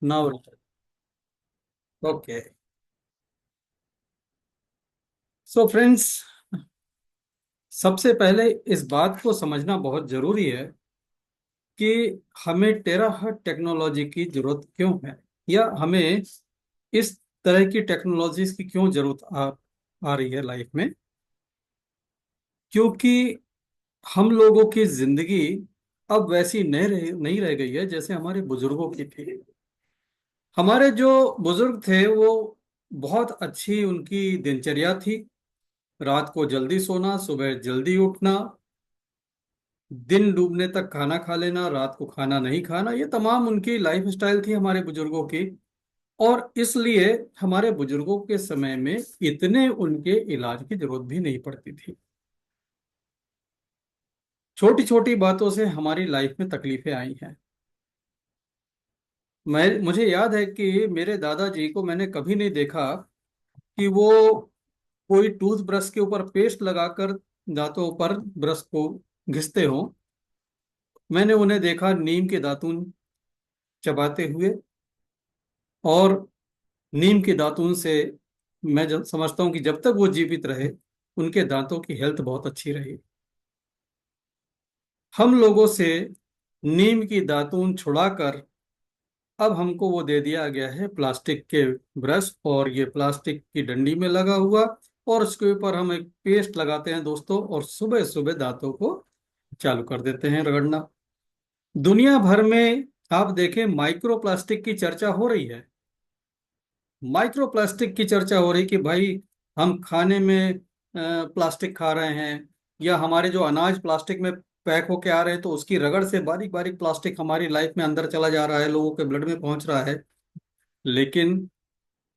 Now okay. So friends, सबसे पहले इस बात को समझना बहुत जरूरी है कि हमें टेराहर्ट टेक्नोलॉजी की जरूरत क्यों है, या हमें इस तरह की टेक्नोलॉजीज की क्यों जरूरत आ रही है लाइफ में। क्योंकि हम लोगों की जिंदगी अब वैसी नहीं रह गई है जैसे हमारे बुजुर्गों की थी। हमारे जो बुजुर्ग थे वो बहुत अच्छी उनकी दिनचर्या थी। रात को जल्दी सोना, सुबह जल्दी उठना, दिन डूबने तक खाना खा लेना, रात को खाना नहीं खाना, ये तमाम उनकी लाइफ स्टाइल थी हमारे बुजुर्गों की। और इसलिए हमारे बुजुर्गों के समय में इतने उनके इलाज की जरूरत भी नहीं पड़ती थी। छोटी छोटी बातों से हमारी लाइफ में तकलीफें आई हैं। मुझे याद है कि मेरे दादाजी को मैंने कभी नहीं देखा कि वो कोई टूथब्रश के ऊपर पेस्ट लगाकर दांतों पर ब्रश को घिसते हो। मैंने उन्हें देखा नीम के दातुन चबाते हुए। और नीम के दातुन से मैं जब समझता हूँ कि जब तक वो जीवित रहे उनके दांतों की हेल्थ बहुत अच्छी रही। हम लोगों से नीम की दातून छुड़ाकर अब हमको वो दे दिया गया है प्लास्टिक के ब्रश, और ये प्लास्टिक की डंडी में लगा हुआ, और उसके ऊपर हम एक पेस्ट लगाते हैं दोस्तों, और सुबह सुबह दांतों को चालू कर देते हैं रगड़ना। दुनिया भर में आप देखें माइक्रो प्लास्टिक की चर्चा हो रही है। माइक्रो प्लास्टिक की चर्चा हो रही कि भाई हम खाने में प्लास्टिक खा रहे हैं, या हमारे जो अनाज प्लास्टिक में पैक होके आ रहे हैं तो उसकी रगड़ से बारीक बारीक प्लास्टिक हमारी लाइफ में अंदर चला जा रहा है, लोगों के ब्लड में पहुंच रहा है। लेकिन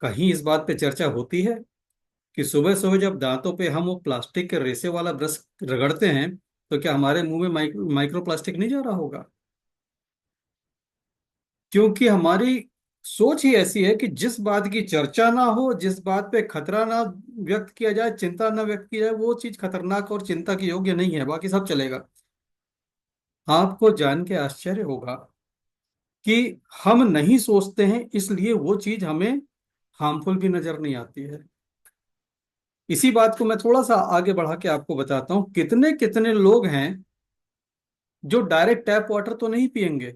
कहीं इस बात पे चर्चा होती है कि सुबह सुबह जब दांतों पे हम वो प्लास्टिक के रेसे वाला ब्रश रगड़ते हैं तो क्या हमारे मुंह में माइक्रो प्लास्टिक नहीं जा रहा होगा? क्योंकि हमारी सोच ही ऐसी है कि जिस बात की चर्चा ना हो, जिस बात पे खतरा ना व्यक्त किया जाए, चिंता ना व्यक्त की जाए, वो चीज खतरनाक और चिंता के योग्य नहीं है, बाकी सब चलेगा। आपको जान के आश्चर्य होगा कि हम नहीं सोचते हैं, इसलिए वो चीज हमें हार्मफुल भी नजर नहीं आती है। इसी बात को मैं थोड़ा सा आगे बढ़ा के आपको बताता हूँ। कितने कितने लोग हैं जो डायरेक्ट टैप वाटर तो नहीं पियेंगे,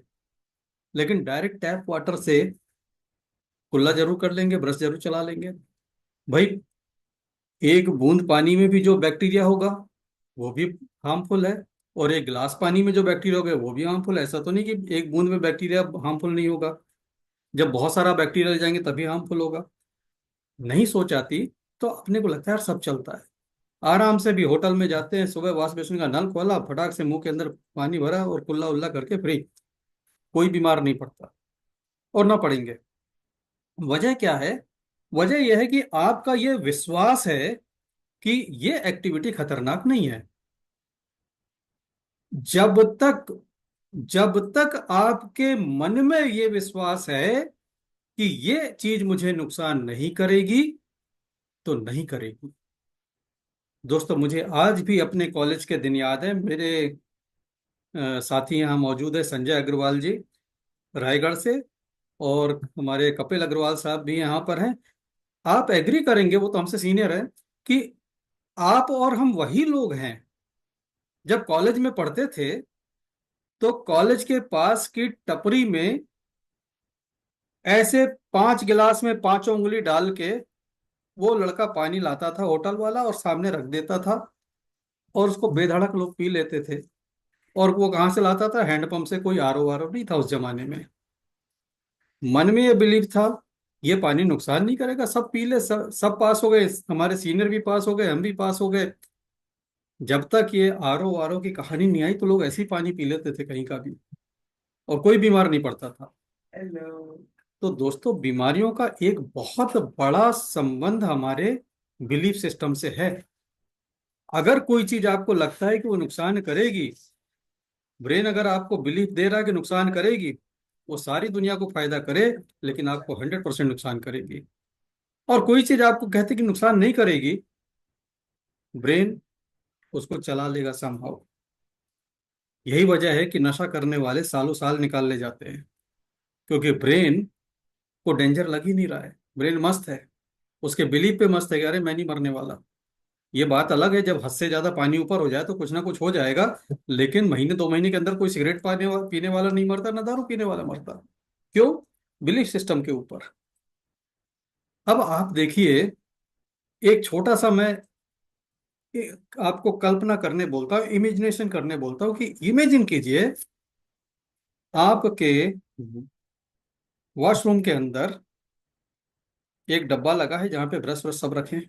लेकिन डायरेक्ट टैप वाटर से कुल्ला जरूर कर लेंगे, ब्रश जरूर चला लेंगे। भाई, एक बूंद पानी में भी जो बैक्टीरिया होगा वो भी हार्मफुल है, और एक गिलास पानी में जो बैक्टीरिया होगा वो भी हार्मफुल है। ऐसा तो नहीं कि एक बूंद में बैक्टीरिया हार्मफुल नहीं होगा, जब बहुत सारा बैक्टीरिया ले जाएंगे तभी हार्मफुल होगा। नहीं सोच आती। तो अपने को लगता है यार सब चलता है। आराम से भी होटल में जाते हैं, सुबह वॉश बेसिन का नल खोला, फटाक से मुंह के अंदर पानी भरा और कुल्ला उल्ला करके फ्री। कोई बीमार नहीं पड़ता, और ना पड़ेंगे। वजह क्या है? वजह यह है कि आपका ये विश्वास है कि ये एक्टिविटी खतरनाक नहीं है। जब तक जब तक आपके मन में ये विश्वास है कि ये चीज मुझे नुकसान नहीं करेगी, तो नहीं करेगी। दोस्तों, मुझे आज भी अपने कॉलेज के दिन याद है। मेरे साथी यहाँ मौजूद है, संजय अग्रवाल जी, रायगढ़ से, और हमारे कपिल अग्रवाल साहब भी यहाँ पर हैं। आप एग्री करेंगे, वो तो हमसे सीनियर है, कि आप और हम वही लोग हैं। जब कॉलेज में पढ़ते थे तो कॉलेज के पास की टपरी में ऐसे 5 गिलास में पांचों उंगली डाल के वो लड़का पानी लाता था, होटल वाला, और सामने रख देता था, और उसको बेधड़क लोग पी लेते थे। और वो कहाँ से लाता था? हैंडपंप से। कोई आरओ वारो नहीं था उस जमाने में। मन में ये बिलीव था ये पानी नुकसान नहीं करेगा, सब पी ले, सब पास हो गए, हमारे सीनियर भी पास हो गए, हम भी पास हो गए। जब तक ये आरओ वारो की कहानी नहीं आई तो लोग ऐसे ही पानी पी लेते थे कहीं का भी, और कोई बीमार नहीं पड़ता था। हेलो। तो दोस्तों, बीमारियों का एक बहुत बड़ा संबंध हमारे बिलीफ सिस्टम से है। अगर कोई चीज आपको लगता है कि वो नुकसान करेगी, ब्रेन अगर आपको बिलीफ दे रहा है कि नुकसान करेगी, वो सारी दुनिया को फायदा करे, लेकिन आपको 100% नुकसान करेगी। और कोई चीज आपको कहते कि नुकसान नहीं करेगी, ब्रेन उसको चला लेगा समहाउ। यही वजह है कि नशा करने वाले सालों साल निकाल ले जाते हैं, क्योंकि ब्रेन को डेंजर लग ही नहीं रहा है, ब्रेन मस्त है, उसके बिलीफ पे मस्त है कि अरे मैं नहीं मरने वाला। ये बात अलग है जब हद से ज्यादा पानी ऊपर हो जाए तो कुछ ना कुछ हो जाएगा, लेकिन महीने 2 महीने के अंदर कोई सिगरेट पीने वाला नहीं मरता, ना दारू पीने वाला मरता। क्यों? बिलीफ सिस्टम के ऊपर। अब आप देखिए, एक छोटा सा मैं आपको कल्पना करने बोलता हूँ, इमेजिनेशन करने बोलता हूँ कि इमेजिन कीजिए आपके वॉशरूम के अंदर एक डब्बा लगा है जहां पे ब्रश व्रश सब रखे हैं,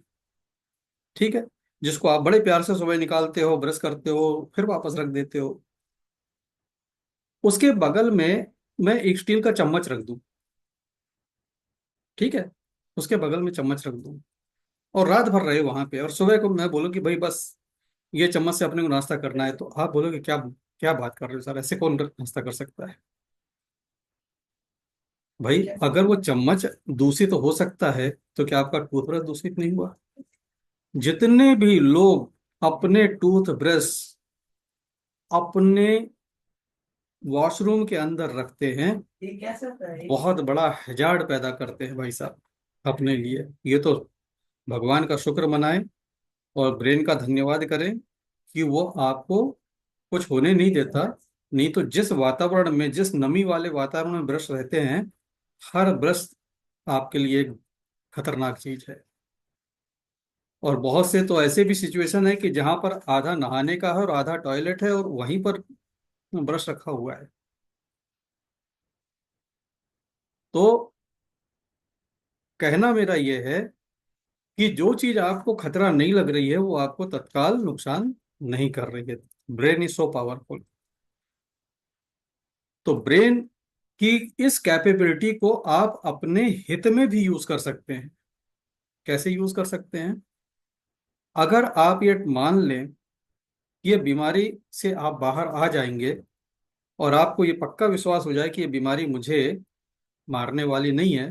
ठीक है, जिसको आप बड़े प्यार से सुबह निकालते हो, ब्रश करते हो, फिर वापस रख देते हो। उसके बगल में मैं एक स्टील का चम्मच रख दूं, ठीक है, उसके बगल में चम्मच रख दूं, और रात भर रहे वहां पे, और सुबह को मैं बोलूं कि भाई बस ये चम्मच से अपने को नाश्ता करना है, तो आप बोलोगे क्या, क्या बात कर रहे हो सर, ऐसे कौन नाश्ता कर सकता है? भाई अगर वो चम्मच दूषित हो सकता है, तो क्या आपका टूथब्रश दूषित नहीं हुआ? जितने भी लोग अपने टूथब्रश अपने वॉशरूम के अंदर रखते हैं, ये कैसे होता है, बहुत बड़ा हैजार्ड पैदा करते हैं भाई साहब अपने लिए। ये तो भगवान का शुक्र मनाएं और ब्रेन का धन्यवाद करें कि वो आपको कुछ होने नहीं देता। नहीं तो जिस वातावरण में, जिस नमी वाले वातावरण में ब्रश रहते हैं, हर ब्रश आपके लिए एक खतरनाक चीज है। और बहुत से तो ऐसे भी सिचुएशन है कि जहां पर आधा नहाने का है और आधा टॉयलेट है और वहीं पर ब्रश रखा हुआ है। तो कहना मेरा यह है कि जो चीज आपको खतरा नहीं लग रही है वो आपको तत्काल नुकसान नहीं कर रही है। Brain is so powerful. तो ब्रेन की इस कैपेबिलिटी को आप अपने हित में भी यूज कर सकते हैं। कैसे यूज कर सकते हैं? अगर आप ये मान लें कि ये बीमारी से आप बाहर आ जाएंगे और आपको ये पक्का विश्वास हो जाए कि ये बीमारी मुझे मारने वाली नहीं है,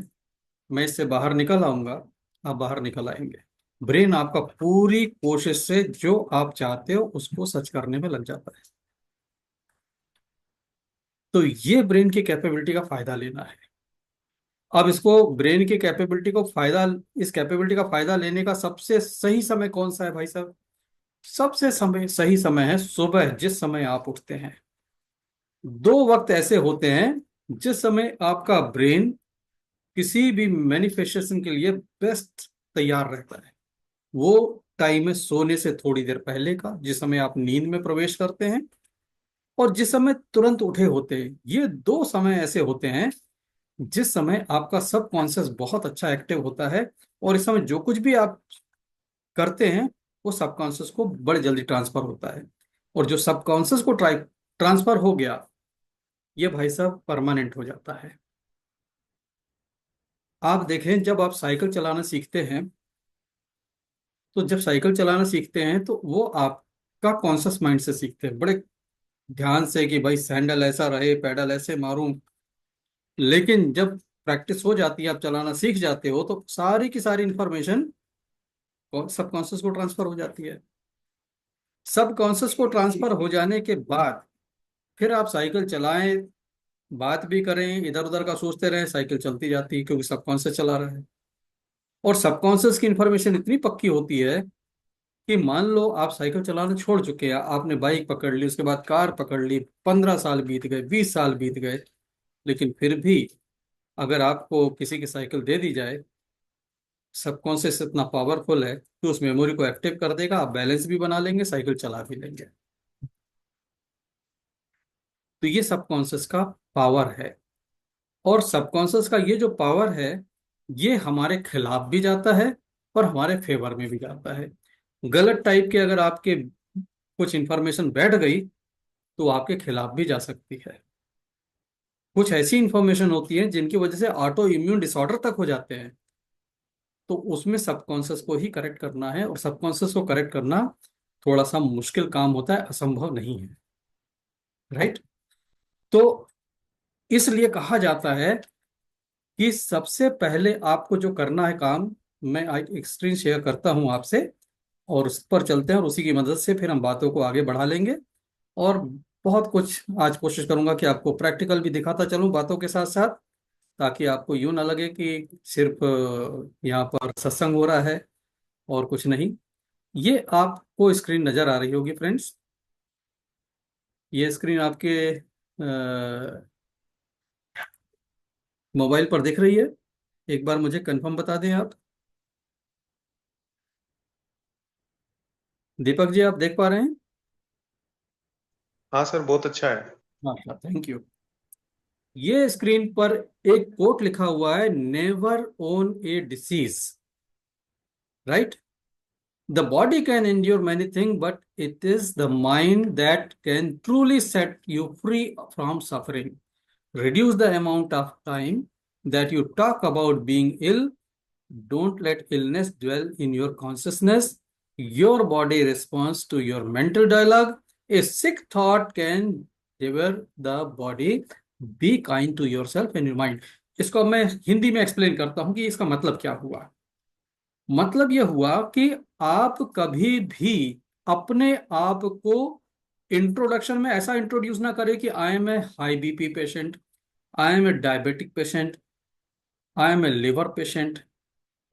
मैं इससे बाहर निकल आऊंगा, आप बाहर निकल आएंगे। ब्रेन आपका पूरी कोशिश से जो आप चाहते हो उसको सच करने में लग जाता है। तो ये ब्रेन की कैपेबिलिटी का फायदा लेना है। अब इसको, ब्रेन की कैपेबिलिटी को फायदा, इस कैपेबिलिटी का फायदा लेने का सबसे सही समय कौन सा है भाई साहब? सबसे समय सही समय है सुबह, जिस समय आप उठते हैं। दो वक्त ऐसे होते हैं जिस समय आपका ब्रेन किसी भी मैनिफेस्टेशन के लिए बेस्ट तैयार रहता है। वो टाइम है सोने से थोड़ी देर पहले का, जिस समय आप नींद में प्रवेश करते हैं, और जिस समय तुरंत उठे होते हैं। ये दो समय ऐसे होते हैं जिस समय आपका सबकॉन्शियस बहुत अच्छा एक्टिव होता है, और इस समय जो कुछ भी आप करते हैं वो सबकॉन्शियस को बड़े जल्दी ट्रांसफर होता है। और जो सबकॉन्शियस को ट्रांसफर हो गया, ये भाई साहब परमानेंट हो जाता है। आप देखें, जब आप साइकिल चलाना सीखते हैं, तो जब साइकिल चलाना सीखते हैं तो वो आपका कॉन्शियस माइंड से सीखते हैं, बड़े ध्यान से कि भाई सैंडल ऐसा रहे, पैडल ऐसे मारूं। लेकिन जब प्रैक्टिस हो जाती है, आप चलाना सीख जाते हो, तो सारी की सारी इंफॉर्मेशन सबकॉन्शियस को ट्रांसफर हो जाती है। सबकॉन्शियस को ट्रांसफर हो जाने के बाद फिर आप साइकिल चलाएं, बात भी करें, इधर उधर का सोचते रहें, साइकिल चलती जाती है, क्योंकि सबकॉन्शियस चला रहा है। और सबकॉन्शियस की इंफॉर्मेशन इतनी पक्की होती है कि मान लो आप साइकिल चलाना छोड़ चुके हैं, आपने बाइक पकड़ ली, उसके बाद कार पकड़ ली, 15 साल बीत गए, 20 साल बीत गए, लेकिन फिर भी अगर आपको किसी की साइकिल दे दी जाए, सबकॉन्शियस इतना पावरफुल है कि उस मेमोरी को एक्टिव कर देगा, आप बैलेंस भी बना लेंगे, साइकिल चला भी लेंगे। तो ये सबकॉन्शियस का पावर है। और सबकॉन्शियस का ये जो पावर है, ये हमारे खिलाफ भी जाता है और हमारे फेवर में भी जाता है। गलत टाइप के अगर आपके कुछ इंफॉर्मेशन बैठ गई तो आपके खिलाफ भी जा सकती है। कुछ ऐसी इंफॉर्मेशन होती है जिनकी वजह से ऑटो इम्यून डिसऑर्डर तक हो जाते हैं। तो उसमें सबकॉन्शियस को ही करेक्ट करना है, और सबकॉन्शियस को करेक्ट करना थोड़ा सा मुश्किल काम होता है, असंभव नहीं है। राइट? तो इसलिए कहा जाता है कि सबसे पहले आपको जो करना है काम, मैं एक स्क्रीन शेयर करता हूं आपसे, और उस पर चलते हैं, और उसी की मदद से फिर हम बातों को आगे बढ़ा लेंगे। और बहुत कुछ आज कोशिश करूंगा कि आपको प्रैक्टिकल भी दिखाता चलूं बातों के साथ साथ, ताकि आपको यूं ना लगे कि सिर्फ यहाँ पर सत्संग हो रहा है और कुछ नहीं। ये आपको स्क्रीन नजर आ रही होगी फ्रेंड्स। ये स्क्रीन आपके मोबाइल पर दिख रही है? एक बार मुझे कंफर्म बता दें आप। दीपक जी, आप देख पा रहे हैं? हाँ सर, बहुत अच्छा है। हाँ, थैंक यू। ये स्क्रीन पर एक कोट लिखा हुआ है, never own a disease, right? The body can endure many things, but it is the mind that can truly set you free from suffering. Reduce the amount of time that you talk about being ill. Don't let illness dwell in your consciousness. Your body responds to your mental dialogue. A sick thought can devour the body. Be kind to yourself and your mind. इसको मैं हिंदी में explain करता हूँ कि इसका मतलब क्या हुआ। मतलब यह हुआ कि आप कभी भी अपने आप को इंट्रोडक्शन में ऐसा इंट्रोड्यूस ना करें कि I am a high BP patient, I am a diabetic patient, I am a liver patient.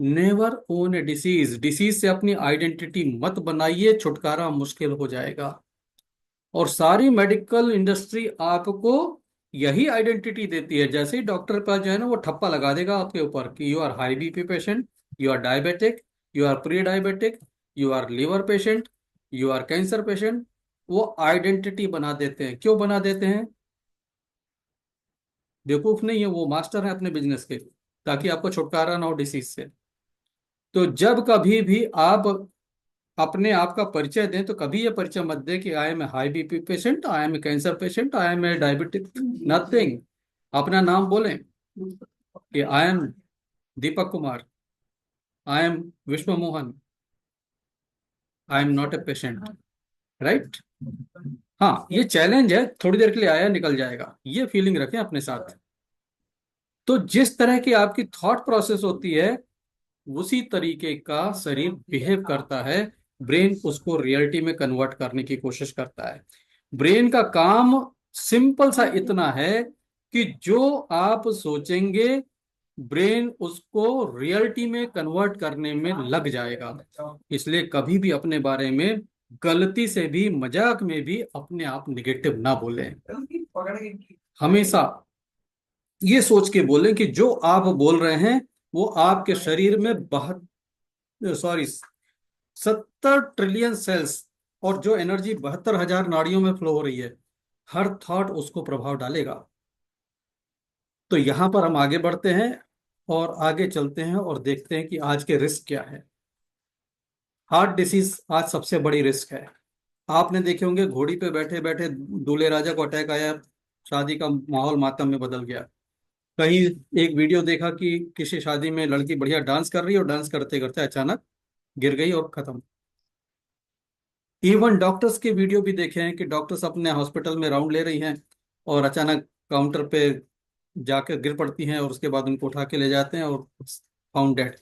Never own a disease. Disease से अपनी आइडेंटिटी मत बनाइए, छुटकारा मुश्किल हो जाएगा। और सारी मेडिकल इंडस्ट्री आपको यही आइडेंटिटी देती है। जैसे ही डॉक्टर के पास जाए ना, वो ठप्पा लगा देगा आपके ऊपर कि you are high BP patient, you are diabetic, you are pre diabetic, you are liver patient, you are cancer patient. वो आइडेंटिटी बना देते हैं। क्यों बना देते हैं? बेवकूफ नहीं है, वो मास्टर है अपने बिजनेस के, ताकि आपको छुटकारा ना हो डिसीज से। तो जब कभी भी आप अपने आप का परिचय दें, तो कभी ये परिचय मत दें कि I am a high BP patient, I am a cancer patient, I am a diabetic. Nothing. अपना नाम बोलें कि I am Deepak Kumar, I am Vishwa Mohan, I am not a patient, right? हाँ, ये चैलेंज है, थोड़ी देर के लिए आया निकल जाएगा, ये फीलिंग रखें अपने साथ। तो जिस तरह की आपकी थॉट प्रोसेस होती है, उसी तरीके का शरीर बिहेव करता है। ब्रेन उसको रियलिटी में कन्वर्ट करने की कोशिश करता है। ब्रेन का काम सिंपल सा इतना है कि जो आप सोचेंगे, ब्रेन उसको रियलिटी में कन्वर्ट करने में लग जाएगा। इसलिए कभी भी अपने बारे में गलती से भी, मजाक में भी अपने आप निगेटिव ना बोलें। हमेशा ये सोच के बोलें कि जो आप बोल रहे हैं वो आपके शरीर में 70 ट्रिलियन सेल्स, और जो एनर्जी 72,000 नाड़ियों में फ्लो हो रही है, हर थॉट उसको प्रभाव डालेगा। तो यहां पर हम आगे बढ़ते हैं और आगे चलते हैं और देखते हैं कि आज के रिस्क क्या है। हार्ट डिसीज आज सबसे बड़ी रिस्क है। आपने देखे होंगे, घोड़ी पे बैठे बैठे दूल्हे राजा को अटैक आया, शादी का माहौल मातम में बदल गया। कहीं एक वीडियो देखा कि किसी शादी में लड़की बढ़िया डांस कर रही है और डांस करते करते अचानक गिर गई और खत्म। इवन डॉक्टर्स के वीडियो भी देखे हैं कि डॉक्टर्स अपने हॉस्पिटल में राउंड ले रही हैं और अचानक काउंटर पे जाकर गिर पड़ती हैं, और उसके बाद उनको उठा के ले जाते हैं और फाउंड डेड।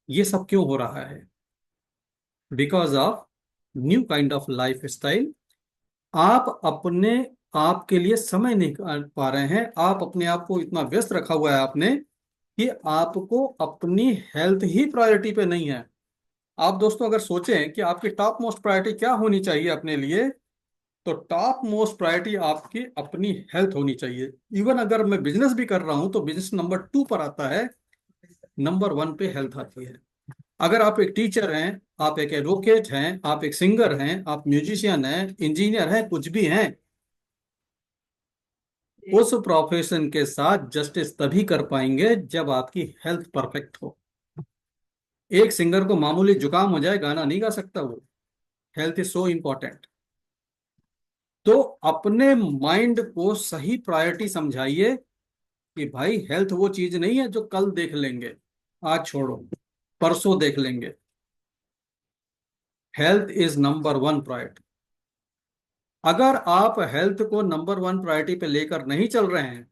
ये सब क्यों हो रहा है? Because of new kind of life style. आप अपने आप के लिए समय नहीं निकाल पा रहे हैं। आप अपने आप को इतना व्यस्त रखा हुआ है आपने कि आपको अपनी हेल्थ ही प्रायोरिटी पे नहीं है। आप दोस्तों अगर सोचें कि आपकी टॉप मोस्ट प्रायोरिटी क्या होनी चाहिए अपने लिए, तो टॉप मोस्ट प्रायोरिटी आपकी अपनी हेल्थ होनी चाहिए। इवन अगर मैं बिजनेस भी कर रहा हूं तो बिजनेस नंबर 2 पर आता है, नंबर 1 पे हेल्थ आती है। अगर आप एक टीचर हैं, आप एक एडवोकेट हैं, आप एक सिंगर हैं, आप म्यूजिशियन हैं, इंजीनियर हैं, कुछ भी हैं, उस प्रोफेशन के साथ जस्टिस तभी कर पाएंगे जब आपकी हेल्थ परफेक्ट हो। एक सिंगर को मामूली जुकाम हो जाए, गाना नहीं गा सकता वो। Health is so important. तो अपने माइंड को सही प्रायोरिटी समझाइए कि भाई हेल्थ वो चीज नहीं है जो कल देख लेंगे, आज छोड़ो, परसों देख लेंगे। Health is number 1 priority. अगर आप हेल्थ को नंबर 1 प्रायोरिटी पे लेकर नहीं चल रहे हैं,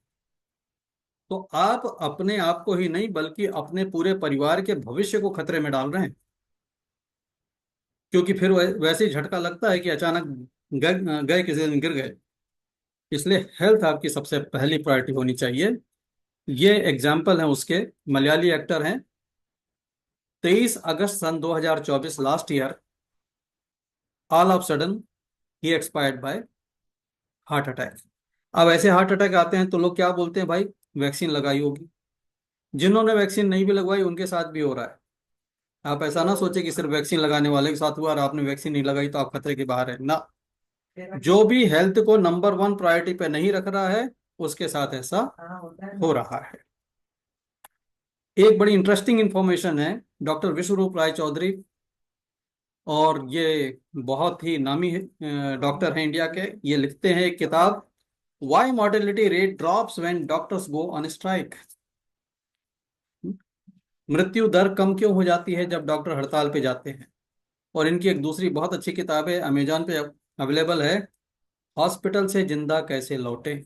तो आप अपने आप को ही नहीं बल्कि अपने पूरे परिवार के भविष्य को खतरे में डाल रहे हैं। क्योंकि फिर वैसे ही झटका लगता है कि अचानक गए गए किसी दिन गिर गए। इसलिए हेल्थ आपकी सबसे पहली प्रायोरिटी होनी चाहिए। ये एग्जाम्पल है उसके। मलयाली एक्टर हैं। 23 अगस्त सन 2024, last year, all of sudden he expired by heart attack. अब ऐसे हार्ट अटैक आते हैं तो लोग क्या बोलते हैं, भाई वैक्सीन लगाई होगी। जिन्होंने वैक्सीन नहीं भी लगवाई उनके साथ भी हो रहा है। आप ऐसा ना सोचे कि सिर्फ वैक्सीन लगाने वाले के साथ हुआ और आपने वैक्सीन नहीं लगाई तो आप खतरे के बाहर है ना। जो भी हेल्थ को नंबर वन प्रायोरिटी पे नहीं रख रहा है उसके साथ ऐसा हो रहा है। एक बड़ी इंटरेस्टिंग इंफॉर्मेशन है। डॉक्टर विश्वरूप राय चौधरी, और ये बहुत ही नामी डॉक्टर हैं इंडिया के, ये लिखते हैं एक किताब, why mortality rate drops when doctors go on strike. मृत्यु दर कम क्यों हो जाती है जब डॉक्टर हड़ताल पे जाते हैं। और इनकी एक दूसरी बहुत अच्छी किताब है, अमेजोन पे अवेलेबल है, हॉस्पिटल से जिंदा कैसे लौटे।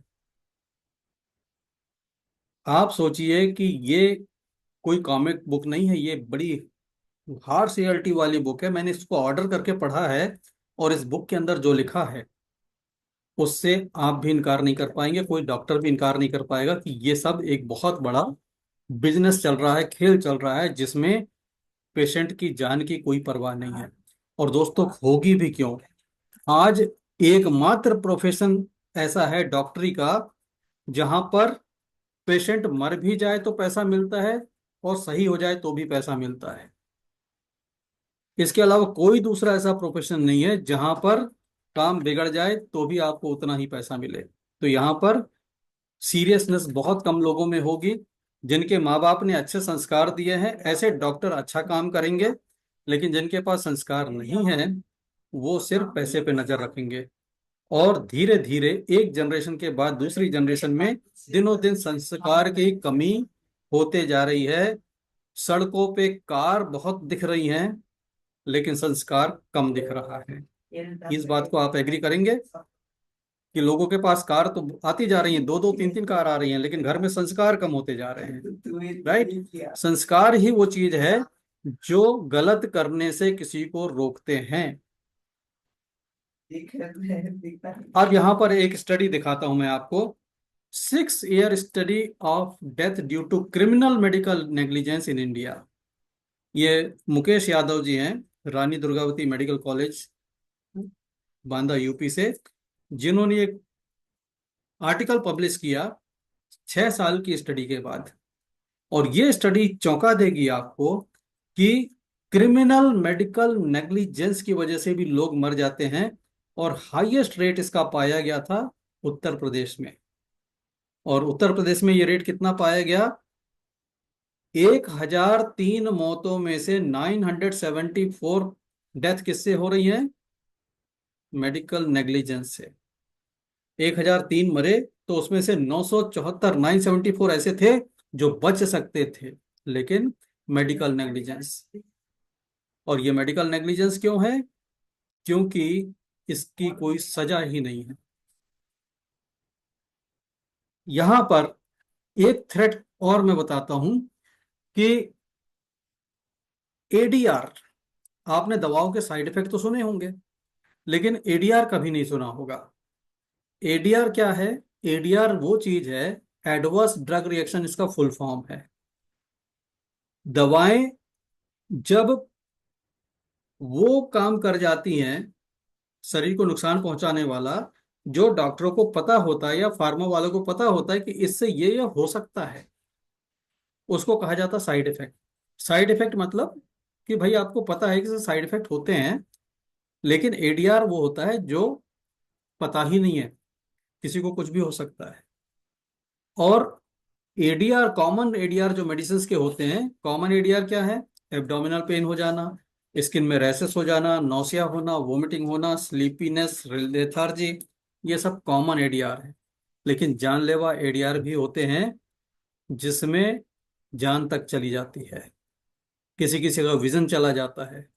आप सोचिए कि ये कोई कॉमिक बुक नहीं है, ये बड़ी हार्ड सीएलटी वाली बुक है। मैंने इसको ऑर्डर करके पढ़ा है, और इस बुक के अंदर जो लिखा है उससे आप भी इनकार नहीं कर पाएंगे, कोई डॉक्टर भी इनकार नहीं कर पाएगा कि ये सब एक बहुत बड़ा बिजनेस चल रहा है, खेल चल रहा है, जिसमें पेशेंट की जान की कोई परवाह नहीं है। और दोस्तों, होगी भी क्यों। आज एकमात्र प्रोफेशन ऐसा है डॉक्टरी का जहां पर पेशेंट मर भी जाए तो पैसा मिलता है, और सही हो जाए तो भी पैसा मिलता है। इसके अलावा कोई दूसरा ऐसा प्रोफेशन नहीं है जहां पर काम बिगड़ जाए तो भी आपको उतना ही पैसा मिले। तो यहाँ पर सीरियसनेस बहुत कम लोगों में होगी। जिनके माँ बाप ने अच्छे संस्कार दिए हैं ऐसे डॉक्टर अच्छा काम करेंगे, लेकिन जिनके पास संस्कार नहीं है वो सिर्फ पैसे पे नजर रखेंगे। और धीरे धीरे एक जनरेशन के बाद दूसरी जनरेशन में दिनों दिन संस्कार की कमी होते जा रही है। सड़कों पे कार बहुत दिख रही हैं, लेकिन संस्कार कम दिख रहा है। इस बात को आप एग्री करेंगे कि लोगों के पास कार तो आती जा रही हैं, दो दो तीन तीन कार आ रही हैं, लेकिन घर में संस्कार कम होते जा रहे हैं। राइट। संस्कार ही वो चीज है जो गलत करने से किसी को रोकते हैं। अब यहाँ पर एक स्टडी दिखाता हूं मैं आपको। 6 year study of death due to criminal medical negligence in India. ये मुकेश यादव जी हैं, Rani Durgavati medical college, Banda, UP से, जिन्होंने एक आर्टिकल पब्लिश किया 6 साल की स्टडी के बाद। और ये स्टडी चौंका देगी आपको कि क्रिमिनल मेडिकल नेग्लिजेंस की वजह से भी लोग मर जाते हैं, और हाईएस्ट रेट इसका पाया गया था उत्तर प्रदेश में। और उत्तर प्रदेश में ये रेट कितना पाया गया, 1003 मौतों में से 974 डेथ किससे हो रही है, मेडिकल नेग्लिजेंस से। 1003 मरे, तो उसमें से 974, 974 ऐसे थे जो बच सकते थे, लेकिन मेडिकल नेग्लिजेंस। और ये मेडिकल नेग्लिजेंस क्यों है, क्योंकि इसकी कोई सजा ही नहीं है। यहां पर एक थ्रेट और मैं बताता हूं कि एडीआर, आपने दवाओं के साइड इफेक्ट तो सुने होंगे, लेकिन एडीआर कभी नहीं सुना होगा। एडीआर क्या है, एडीआर वो चीज है, एडवर्स ड्रग रिएक्शन इसका फुल फॉर्म है। दवाएं जब वो काम कर जाती हैं शरीर को नुकसान पहुंचाने वाला, जो डॉक्टरों को पता होता है या फार्मा वालों को पता होता है कि इससे ये हो सकता है, उसको कहा जाता साइड इफेक्ट। साइड इफेक्ट मतलब कि भाई आपको पता है कि इससे साइड इफेक्ट होते हैं, लेकिन एडीआर वो होता है जो पता ही नहीं है, किसी को कुछ भी हो सकता है। और एडीआर, कॉमन एडीआर जो मेडिसिन के होते हैं, कॉमन एडीआर क्या है, एब्डोमिनल पेन हो जाना, स्किन में रैसेस हो जाना, नौसिया होना, वोमिटिंग होना, स्लीपीनेस, लेथार्जी, ये सब कॉमन एडीआर है। लेकिन जानलेवा एडीआर भी होते हैं जिसमें जान तक चली जाती है, किसी किसी का विजन चला जाता है।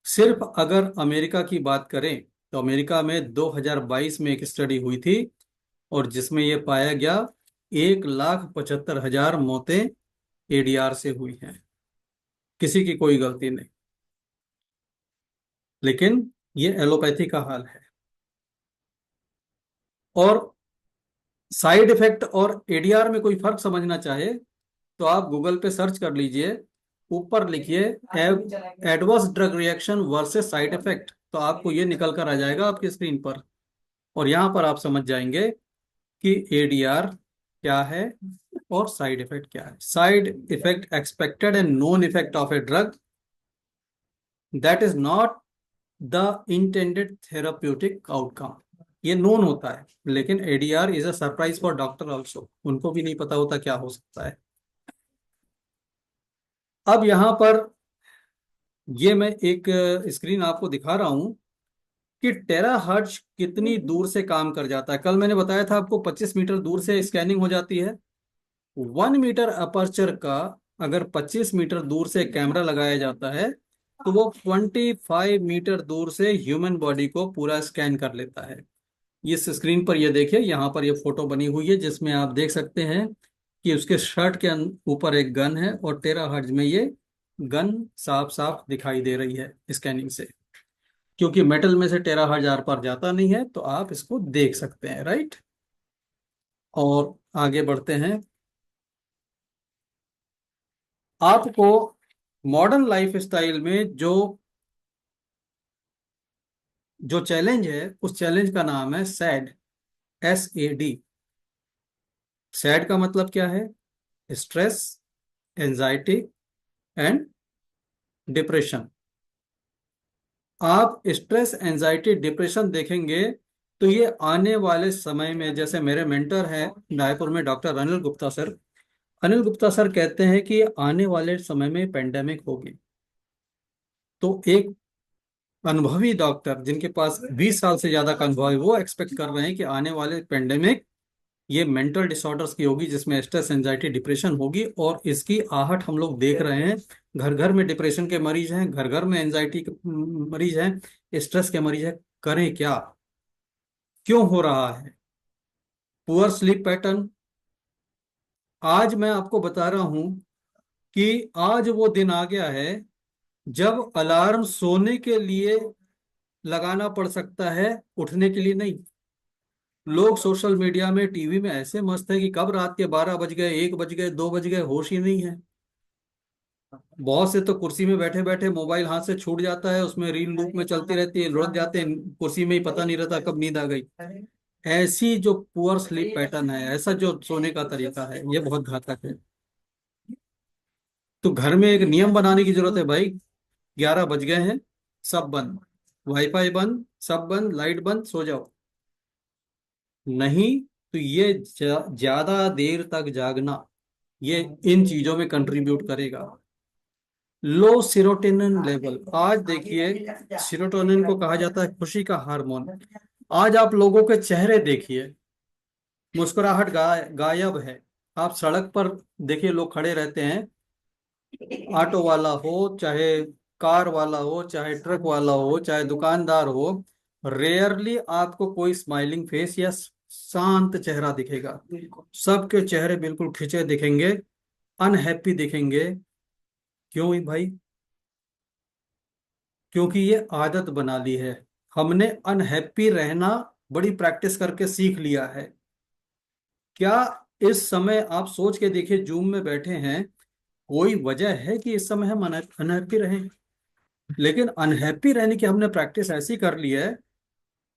सिर्फ अगर अमेरिका की बात करें तो अमेरिका में 2022 में एक स्टडी हुई थी, और जिसमें यह पाया गया 1,75,000 मौतें एडीआर से हुई हैं। किसी की कोई गलती नहीं, लेकिन ये एलोपैथी का हाल है। और साइड इफेक्ट और एडीआर में कोई फर्क समझना चाहे तो आप गूगल पे सर्च कर लीजिए, ऊपर लिखिए adverse drug reaction versus side effect, तो आपको ये निकल कर आ जाएगा आपकी स्क्रीन पर। और यहाँ पर आप समझ जाएंगे कि एडीआर क्या है और साइड इफेक्ट क्या है। Side effect expected and known effect of a drug that is not the intended therapeutic outcome. ये नोन होता है, लेकिन ADR is a surprise for doctor also, उनको भी नहीं पता होता क्या हो सकता है। अब यहाँ पर ये मैं एक स्क्रीन आपको दिखा रहा हूं कि टेराहर्ट्ज कितनी दूर से काम कर जाता है। कल मैंने बताया था आपको 25 मीटर दूर से स्कैनिंग हो जाती है। 1 मीटर अपर्चर का अगर 25 मीटर दूर से कैमरा लगाया जाता है तो वो 25 मीटर दूर से ह्यूमन बॉडी को पूरा स्कैन कर लेता है। इस स्क्रीन पर ये देखिए, यहाँ पर ये फोटो बनी हुई है जिसमें आप देख सकते हैं कि उसके शर्ट के ऊपर एक गन है और टेराहर्ट्ज में ये गन साफ साफ दिखाई दे रही है स्कैनिंग से। क्योंकि मेटल में से टेराहर्ट्ज आर पार जाता नहीं है तो आप इसको देख सकते हैं, राइट। और आगे बढ़ते हैं। आपको मॉडर्न लाइफ स्टाइल में जो जो चैलेंज है उस चैलेंज का नाम है सैड, SAD। सैड का मतलब क्या है? Stress, anxiety and depression. आप स्ट्रेस, एंजाइटी, डिप्रेशन देखेंगे तो ये आने वाले समय में, जैसे मेरे मेंटर हैं रायपुर में doctor Anil Gupta sir, Anil Gupta sir कहते हैं कि आने वाले समय में पेंडेमिक होगी। तो एक अनुभवी डॉक्टर जिनके पास 20 साल से ज्यादा का अनुभव है वो एक्सपेक्ट कर रहे हैं कि आने वाले पेंडेमिक ये मेंटल डिसऑर्डर्स की होगी, जिसमें स्ट्रेस, एंजाइटी, डिप्रेशन होगी। और इसकी आहट हम लोग देख रहे हैं। घर घर में डिप्रेशन के मरीज हैं, घर घर में एंजाइटी के मरीज हैं, स्ट्रेस के मरीज हैं। करें क्या? क्यों हो रहा है? Poor sleep pattern. आज मैं आपको बता रहा हूं कि आज वो दिन आ गया है जब अलार्म सोने के लिए लगाना पड़ सकता है, उठने के लिए नहीं। लोग सोशल मीडिया में, टीवी में ऐसे मस्त है कि कब रात के 12 बज गए, 1 बज गए, 2 बज गए, होश ही नहीं है। बहुत से तो कुर्सी में बैठे बैठे मोबाइल हाथ से छूट जाता है, उसमें रील लूप में चलती रहती है, लुढ़क जाते हैं कुर्सी में, ही पता नहीं रहता कब नींद आ गई। ऐसी जो पुअर स्लीप पैटर्न है, ऐसा जो सोने का तरीका है, ये बहुत घातक है। तो घर में एक नियम बनाने की जरूरत है भाई। 11 बज गए हैं, सब बंद, वाईफाई बंद, सब बंद, लाइट बंद, सो जाओ। नहीं तो ये ज्यादा देर तक जागना, ये इन चीजों में कंट्रीब्यूट करेगा। लो सीरोटोनिन लेवल, आज देखिए सीरोटोनिन को कहा जाता है खुशी का हार्मोन। आज आप लोगों के चेहरे देखिए, मुस्कुराहट गायब है। आप सड़क पर देखिए, लोग खड़े रहते हैं, ऑटो वाला हो चाहे कार वाला हो चाहे ट्रक वाला हो चाहे दुकानदार हो, रेयरली आपको कोई स्माइलिंग फेस या शांत चेहरा दिखेगा। सबके चेहरे बिल्कुल खिंचे दिखेंगे, अनहैप्पी दिखेंगे। क्यों ही भाई? क्योंकि ये आदत बना ली है। हमने अनहैप्पी रहना बड़ी प्रैक्टिस करके सीख लिया है। क्या इस समय आप सोच के देखिए, जूम में बैठे हैं, कोई वजह है कि इस समय हम अनहैप्पी रहें? लेकिन अनहैप्पी रहने की हमने प्रैक्टिस ऐसी कर ली है,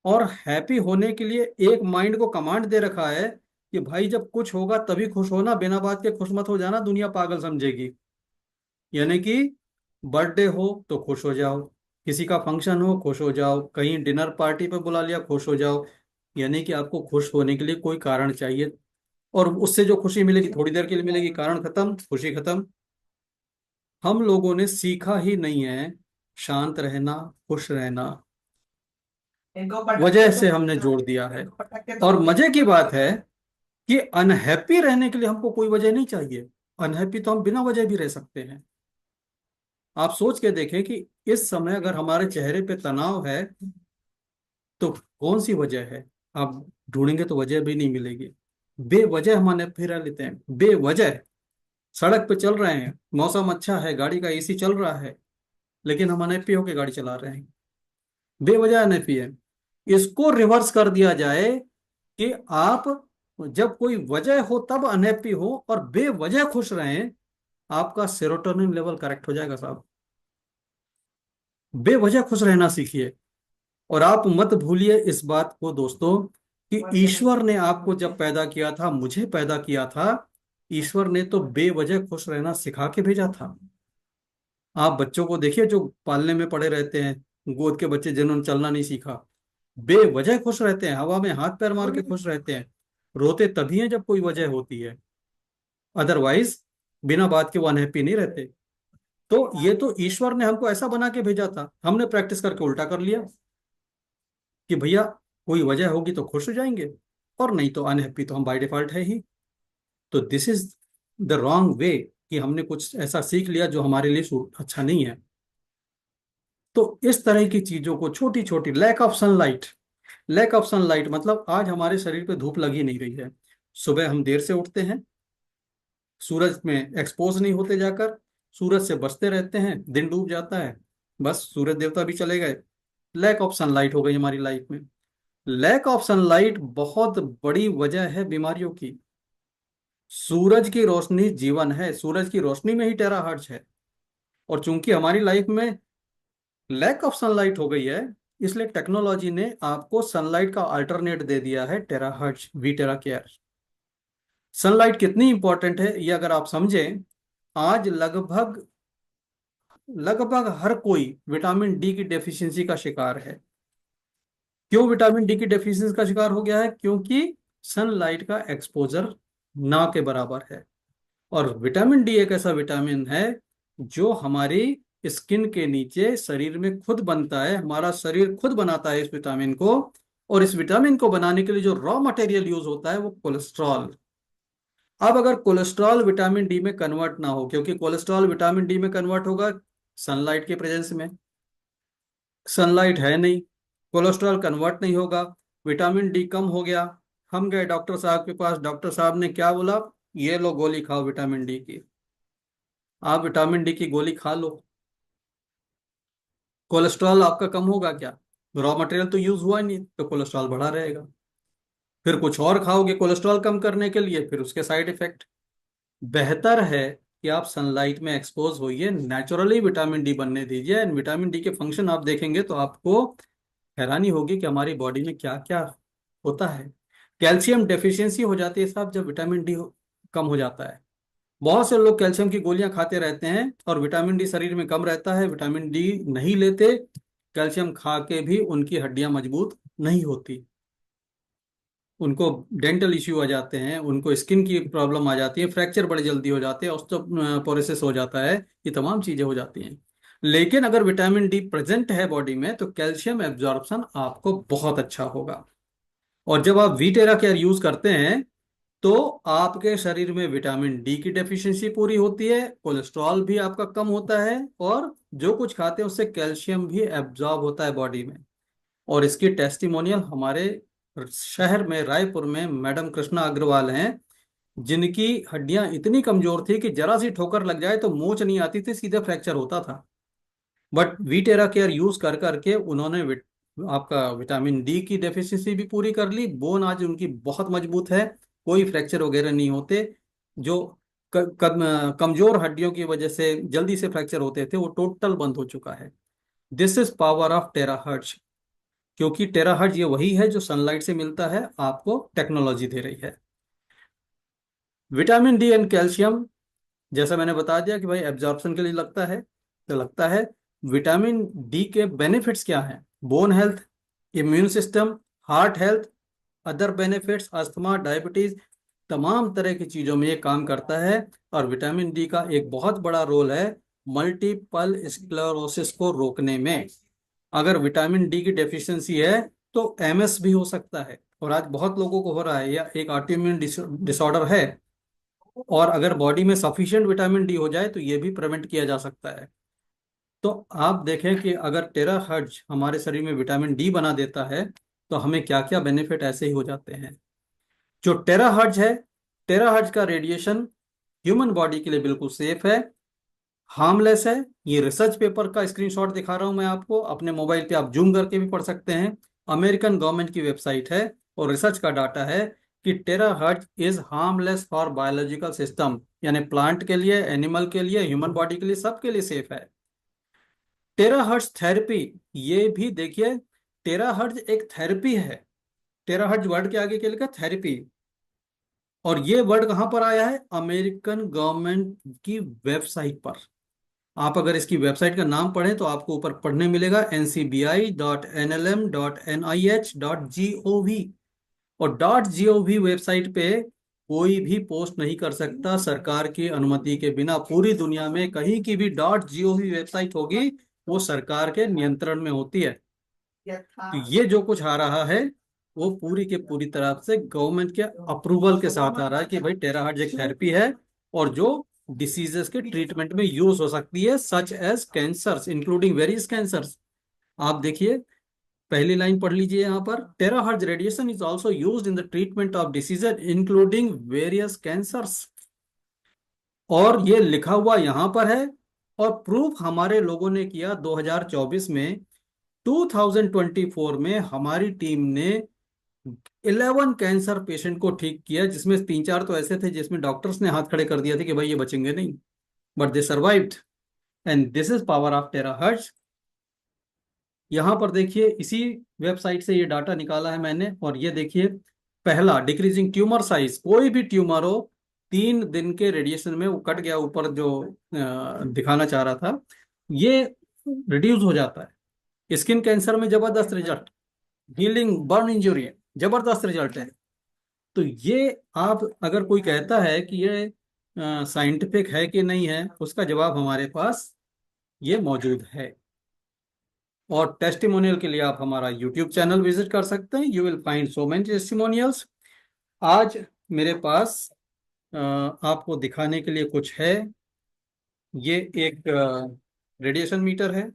और हैप्पी होने के लिए एक माइंड को कमांड दे रखा है कि भाई जब कुछ होगा तभी खुश होना, बिना बात के खुश मत हो जाना, दुनिया पागल समझेगी। यानी कि बर्थडे हो तो खुश हो जाओ, किसी का फंक्शन हो खुश हो जाओ, कहीं डिनर पार्टी पे बुला लिया खुश हो जाओ। यानी कि आपको खुश होने के लिए कोई कारण चाहिए, और उससे जो खुशी मिलेगी थोड़ी देर के लिए मिलेगी, कारण खत्म, खुशी खत्म। हम लोगों ने सीखा ही नहीं है शांत रहना, खुश रहना। वजह से हमने जोड़ दिया है। और मजे की बात है कि अनहैप्पी रहने के लिए हमको कोई वजह नहीं चाहिए। अनहैप्पी तो हम बिना वजह भी रह सकते हैं। आप सोच के देखें कि इस समय अगर हमारे चेहरे पे तनाव है तो कौन सी वजह है? आप ढूंढेंगे तो वजह भी नहीं मिलेगी। बेवजह हम अनहैप्पी रह लेते हैं, बेवजह। सड़क पे चल रहे हैं, मौसम अच्छा है, गाड़ी का AC चल रहा है, लेकिन हम अनहैप्पी होकर गाड़ी चला रहे हैं, बेवजह अनहैप्पी है। इसको रिवर्स कर दिया जाए कि आप जब कोई वजह हो तब अनहैप्पी हो, और बेवजह खुश रहें, आपका सेरोटोनिन लेवल करेक्ट हो जाएगा साहब। बेवजह खुश रहना सीखिए। और आप मत भूलिए इस बात को दोस्तों, कि ईश्वर ने आपको जब पैदा किया था, मुझे पैदा किया था, ईश्वर ने तो बेवजह खुश रहना सिखा के भेजा था। आप बच्चों को देखिए जो पालने में पड़े रहते हैं, गोद के बच्चे जिन्होंने चलना नहीं सीखा, बेवजह खुश रहते हैं, हवा में हाथ पैर मार के खुश रहते हैं। रोते तभी हैं जब कोई वजह होती है, अदरवाइज बिना बात के वो अनहैप्पी नहीं रहते। तो ये तो ईश्वर ने हमको ऐसा बना के भेजा था, हमने प्रैक्टिस करके उल्टा कर लिया कि भैया कोई वजह होगी तो खुश हो जाएंगे, और नहीं तो अनहैप्पी तो हम बाय डिफॉल्ट है ही। तो this is the wrong way, कि हमने कुछ ऐसा सीख लिया जो हमारे लिए अच्छा नहीं है। तो इस तरह की चीजों को, छोटी छोटी, lack of sunlight, lack of sunlight मतलब आज हमारे शरीर पे धूप लगी नहीं रही है। सुबह हम देर से उठते हैं, सूरज में एक्सपोज नहीं होते जाकर, सूरज से बचते रहते हैं, दिन डूब जाता है, बस सूरज देवता भी चले गए। लैक ऑफ सनलाइट हो गई हमारी लाइफ में। लैक ऑफ सनलाइट बहुत बड़ी वजह है बीमारियों की। सूरज की रोशनी जीवन है, सूरज की रोशनी में ही टेराहर्ट्ज है। और चूंकि हमारी लाइफ में लैक ऑफ सनलाइट हो गई है, इसलिए टेक्नोलॉजी ने आपको सनलाइट का अल्टरनेट दे दिया है, terahertz, we terra care. Sunlight कितनी इंपॉर्टेंट है ये अगर आप समझें, आज लगभग लगभग हर कोई विटामिन डी की डेफिशिएंसी का शिकार है। क्यों विटामिन डी की डेफिशिएंसी का शिकार हो गया है? क्योंकि सनलाइट का एक्सपोजर ना के बराबर है। और विटामिन डी एक ऐसा विटामिन है जो हमारी स्किन के नीचे शरीर में खुद बनता है, हमारा शरीर खुद बनाता है इस विटामिन को। और इस विटामिन को बनाने के लिए जो रॉ मटेरियल यूज होता है वो कोलेस्ट्रॉल। अब अगर कोलेस्ट्रॉल विटामिन डी में कन्वर्ट ना हो, क्योंकि कोलेस्ट्रॉल विटामिन डी में कन्वर्ट होगा सनलाइट के प्रेजेंस में, सनलाइट है नहीं, कोलेस्ट्रॉल कन्वर्ट नहीं होगा, विटामिन डी कम हो गया। हम गए डॉक्टर साहब के पास, डॉक्टर साहब ने क्या बोला? ये लो गोली खाओ विटामिन डी की। आप विटामिन डी की गोली खा लो, कोलेस्ट्रॉल आपका कम होगा क्या? रॉ मटेरियल तो यूज हुआ ही नहीं, तो कोलेस्ट्रॉल बढ़ा रहेगा। फिर कुछ और खाओगे कोलेस्ट्रॉल कम करने के लिए, फिर उसके साइड इफेक्ट। बेहतर है कि आप सनलाइट में एक्सपोज होइए, नेचुरली विटामिन डी बनने दीजिए। एंड विटामिन डी के फंक्शन आप देखेंगे तो आपको हैरानी होगी कि हमारी बॉडी में क्या क्या होता है। कैल्शियम डेफिशिएंसी हो जाती है साहब जब विटामिन डी कम हो जाता है। बहुत से लोग कैल्शियम की गोलियां खाते रहते हैं और विटामिन डी शरीर में कम रहता है, विटामिन डी नहीं लेते, कैल्शियम खा के भी उनकी हड्डियां मजबूत नहीं होती, उनको डेंटल इश्यू आ जाते हैं, उनको स्किन की प्रॉब्लम आ जाती है, फ्रैक्चर बड़े जल्दी हो जाते हैं, ऑस्टियोपोरोसिस हो जाता है, ये तमाम चीजें हो जाती हैं। लेकिन अगर विटामिन डी प्रेजेंट है बॉडी में तो कैल्शियम एब्जॉर्प्शन आपको बहुत अच्छा होगा। और जब आप वीटेरा केयर यूज करते हैं तो आपके शरीर में विटामिन डी की डेफिशिएंसी पूरी होती है, कोलेस्ट्रॉल भी आपका कम होता है, और जो कुछ खाते हैं उससे कैल्शियम भी एब्जॉर्ब होता है बॉडी में। और इसकी टेस्टिमोनियल हमारे शहर में, रायपुर में मैडम कृष्णा अग्रवाल हैं, जिनकी हड्डियां इतनी कमजोर थी कि जरा सी ठोकर लग जाए तो मोच नहीं आती थी, सीधे फ्रैक्चर होता था। बट वीटेरा केयर यूज कर करके उन्होंने आपका विटामिन डी की डेफिशिएंसी भी पूरी कर ली, बोन आज उनकी बहुत मजबूत है, कोई फ्रैक्चर वगैरह नहीं होते। जो कमजोर हड्डियों की वजह से जल्दी से फ्रैक्चर होते थे वो टोटल बंद हो चुका है। This is power of terahertz. क्योंकि टेराहर्ट्ज ये वही है जो सनलाइट से मिलता है, आपको टेक्नोलॉजी दे रही है। विटामिन डी एंड कैल्शियम, जैसा मैंने बता दिया कि भाई एब्जॉर्प्शन के लिए लगता है, तो लगता है। विटामिन डी के बेनिफिट्स क्या हैं? Bone health, immune system, heart health, other benefits, asthma, diabetes, तमाम तरह की चीजों में ये काम करता है। और विटामिन डी का एक बहुत बड़ा रोल है मल्टीपल स्क्लेरोसिस को रोकने में। अगर विटामिन डी की डेफिशिएंसी है तो एमएस भी हो सकता है, और आज बहुत लोगों को हो रहा है, या एक ऑटोइम्यून डिसऑर्डर है। और अगर बॉडी में सफिशिएंट विटामिन डी हो जाए तो ये भी प्रिवेंट किया जा सकता है। तो आप देखें कि अगर टेराहर्ट्ज हमारे शरीर में विटामिन डी बना देता है तो हमें क्या क्या बेनिफिट ऐसे ही हो जाते हैं। जो टेराहर्ट्ज है, टेराहर्ट्ज का रेडिएशन ह्यूमन बॉडी के लिए बिल्कुल सेफ है, हार्मलेस है। ये रिसर्च पेपर का स्क्रीनशॉट दिखा रहा हूं मैं आपको, अपने मोबाइल पे आप जूम करके भी पढ़ सकते हैं। अमेरिकन गवर्नमेंट की वेबसाइट है और रिसर्च का डाटा है कि terahertz is harmless for biological system, यानी प्लांट के लिए, एनिमल के लिए, ह्यूमन बॉडी के लिए, सबके लिए सेफ है। टेराहर्ट्ज थेरेपी, ये भी देखिए, टेराहर्ट्ज एक थेरेपी है। टेराहर्ट्ज वर्ड के आगे क्या लिखा, थेरेपी। और ये वर्ड कहाँ पर आया है, अमेरिकन गवर्नमेंट की वेबसाइट पर। आप अगर इसकी वेबसाइट का नाम पढ़ें तो आपको ऊपर पढ़ने मिलेगा ncbi.nlm.nih.gov। और .gov वेबसाइट पे कोई भी पोस्ट नहीं कर सकता सरकार की अनुमति के बिना। पूरी दुनिया में कहीं की भी .gov वेबसाइट होगी वो सरकार के नियंत्रण में होती है। तो ये जो कुछ आ रहा है वो पूरी के पूरी तरह से गवर्नमेंट के अप्रूवल के साथ आ रहा है कि भाई टेराहर्ट्ज एक थेरेपी है और जो डिसीजेस के ट्रीटमेंट में यूज हो सकती है, such as cancers including various cancers. आप देखिए, पहली लाइन पढ़ लीजिए यहाँ पर, terahertz radiation is also used in the treatment of diseases including various cancers. और ये लिखा हुआ यहाँ पर है। और प्रूफ हमारे लोगों ने किया 2024 में। 2024 में हमारी टीम ने 11 कैंसर पेशेंट को ठीक किया, जिसमें तीन चार तो ऐसे थे जिसमें डॉक्टर्स ने हाथ खड़े कर दिया था कि भाई ये बचेंगे नहीं, but they survived. And this is power of terahertz. यहाँ पर देखिए, इसी वेबसाइट से ये डाटा निकाला है मैंने। और ये देखिए, पहला डिक्रीजिंग ट्यूमर साइज, कोई भी ट्यूमर हो 3 दिन के रेडिएशन में वो कट गया, ऊपर जो दिखाना चाह रहा था, ये रिड्यूस हो जाता है। स्किन कैंसर में जबरदस्त रिजल्ट, हीलिंग बर्न इंजरी, जबरदस्त रिजल्ट है। तो ये, आप अगर कोई कहता है कि ये साइंटिफिक है कि नहीं है, उसका जवाब हमारे पास ये मौजूद है। और टेस्टिमोनियल के लिए आप हमारा यूट्यूब चैनल विजिट कर सकते हैं, you will find so many testimonials. आज मेरे पास आपको दिखाने के लिए कुछ है। ये एक रेडिएशन मीटर है,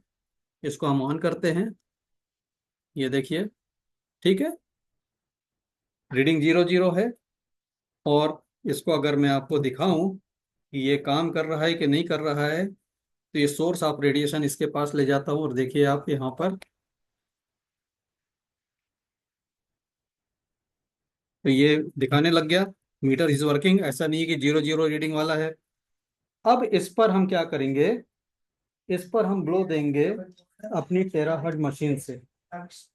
इसको हम ऑन करते हैं। ये देखिए, ठीक है, रीडिंग 00 है। और इसको अगर मैं आपको दिखाऊं कि ये काम कर रहा है कि नहीं कर रहा है, तो ये सोर्स ऑफ रेडिएशन इसके पास ले जाता हूँ और देखिए आप यहाँ पर, तो ये दिखाने लग गया मीटर इज वर्किंग। ऐसा नहीं है कि 00 रीडिंग वाला है। अब इस पर हम क्या करेंगे, इस पर हम ब्लो देंगे अपनी टेराहर्ट्ज मशीन से।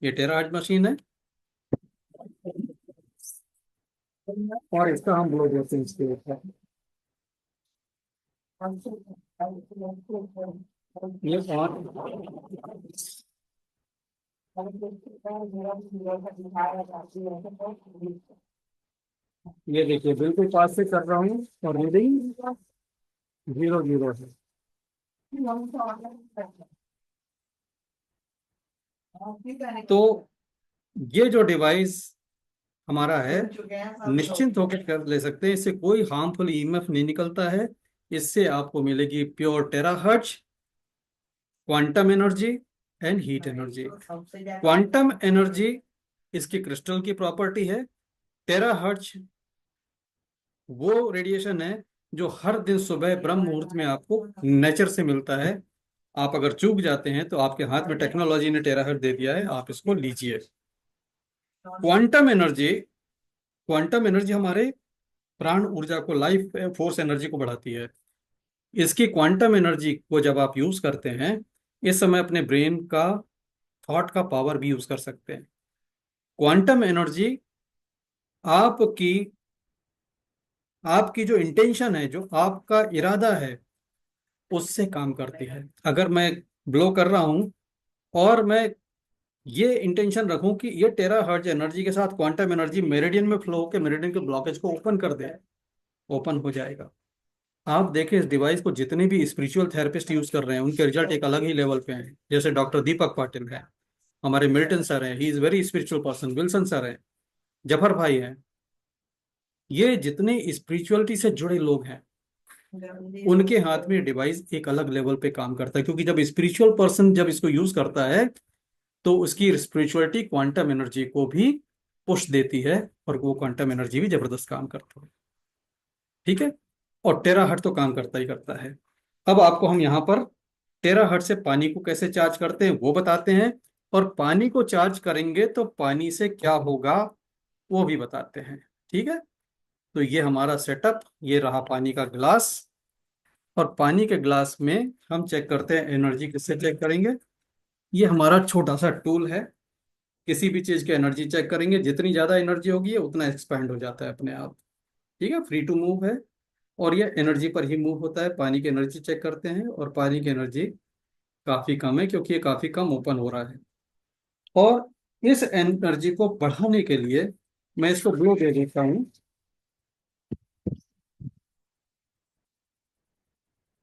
ये टेराहर्ट्ज मशीन है और इसका हम ब्लो देते हैं इसके ऊपर। ये ऑन, ये देखिए बिल्कुल पास से कर रहा हूँ और रीडिंग 00 है। तो ये जो डिवाइस हमारा है, निश्चिंत होकर कर ले सकते हैं, इससे कोई हार्मफुल ईएमएफ नहीं निकलता है। इससे आपको मिलेगी pure terahertz, quantum energy and heat energy. Quantum energy इसकी क्रिस्टल की प्रॉपर्टी है। टेराहर्ट्ज वो रेडिएशन है जो हर दिन सुबह ब्रह्म मुहूर्त में आपको नेचर से मिलता है। आप अगर चूक जाते हैं तो आपके हाथ में टेक्नोलॉजी ने टेराहर्ट्ज दे दिया है, आप इसको लीजिए। क्वांटम एनर्जी, क्वांटम एनर्जी हमारे प्राण ऊर्जा को, लाइफ फोर्स एनर्जी को बढ़ाती है। इसकी क्वांटम एनर्जी को जब आप यूज करते हैं, इस समय अपने ब्रेन का, थॉट का पावर भी यूज कर सकते हैं। क्वांटम एनर्जी आपकी, आपकी जो इंटेंशन है, जो आपका इरादा है, उससे काम करती है। अगर मैं ब्लो कर रहा हूं और मैं ये इंटेंशन रखूं कि ये टेरा हर्ट्ज एनर्जी के साथ क्वांटम एनर्जी मेरिडियन में फ्लो होकर मेरिडियन के ब्लॉकेज को ओपन कर दे, ओपन हो जाएगा। आप देखें इस डिवाइस को जितने भी स्पिरिचुअल थेरेपिस्ट यूज कर रहे हैं उनके रिजल्ट एक अलग ही लेवल पे हैं। जैसे डॉक्टर दीपक पाटिल है, हमारे मिल्टन सर हैं, he is very spiritual person, Wilson sir हैं, जफर भाई हैं। ये जितने स्पिरिचुअलिटी से जुड़े लोग हैं उनके हाथ में डिवाइस एक अलग लेवल पे काम करता है, क्योंकि जब स्पिरिचुअल पर्सन जब इसको यूज करता है तो उसकी स्पिरिचुअलिटी क्वांटम एनर्जी को भी पुश देती है और वो क्वांटम एनर्जी भी जबरदस्त काम करता है। ठीक है, और टेराहर्ट्ज तो काम करता ही करता है। अब आपको हम यहाँ पर टेराहर्ट्ज से पानी को कैसे चार्ज करते हैं वो बताते हैं, और पानी को चार्ज करेंगे तो पानी से क्या होगा वो भी बताते हैं। ठीक है। तो ये हमारा सेटअप, ये रहा पानी का ग्लास। और पानी के ग्लास में हम चेक करते हैं एनर्जी। किससे चेक करेंगे? ये हमारा छोटा सा टूल है। किसी भी चीज की एनर्जी चेक करेंगे, जितनी ज्यादा एनर्जी होगी ये उतना एक्सपैंड हो जाता है अपने आप। ठीक है, फ्री टू मूव है। और ये एनर्जी पर ही मूव होता है। पानी की एनर्जी चेक करते हैं, और पानी की एनर्जी काफी कम है, क्योंकि ये काफी कम ओपन हो रहा है। और इस एनर्जी को बढ़ाने के लिए मैं इसको ग्लो दे देता हूँ।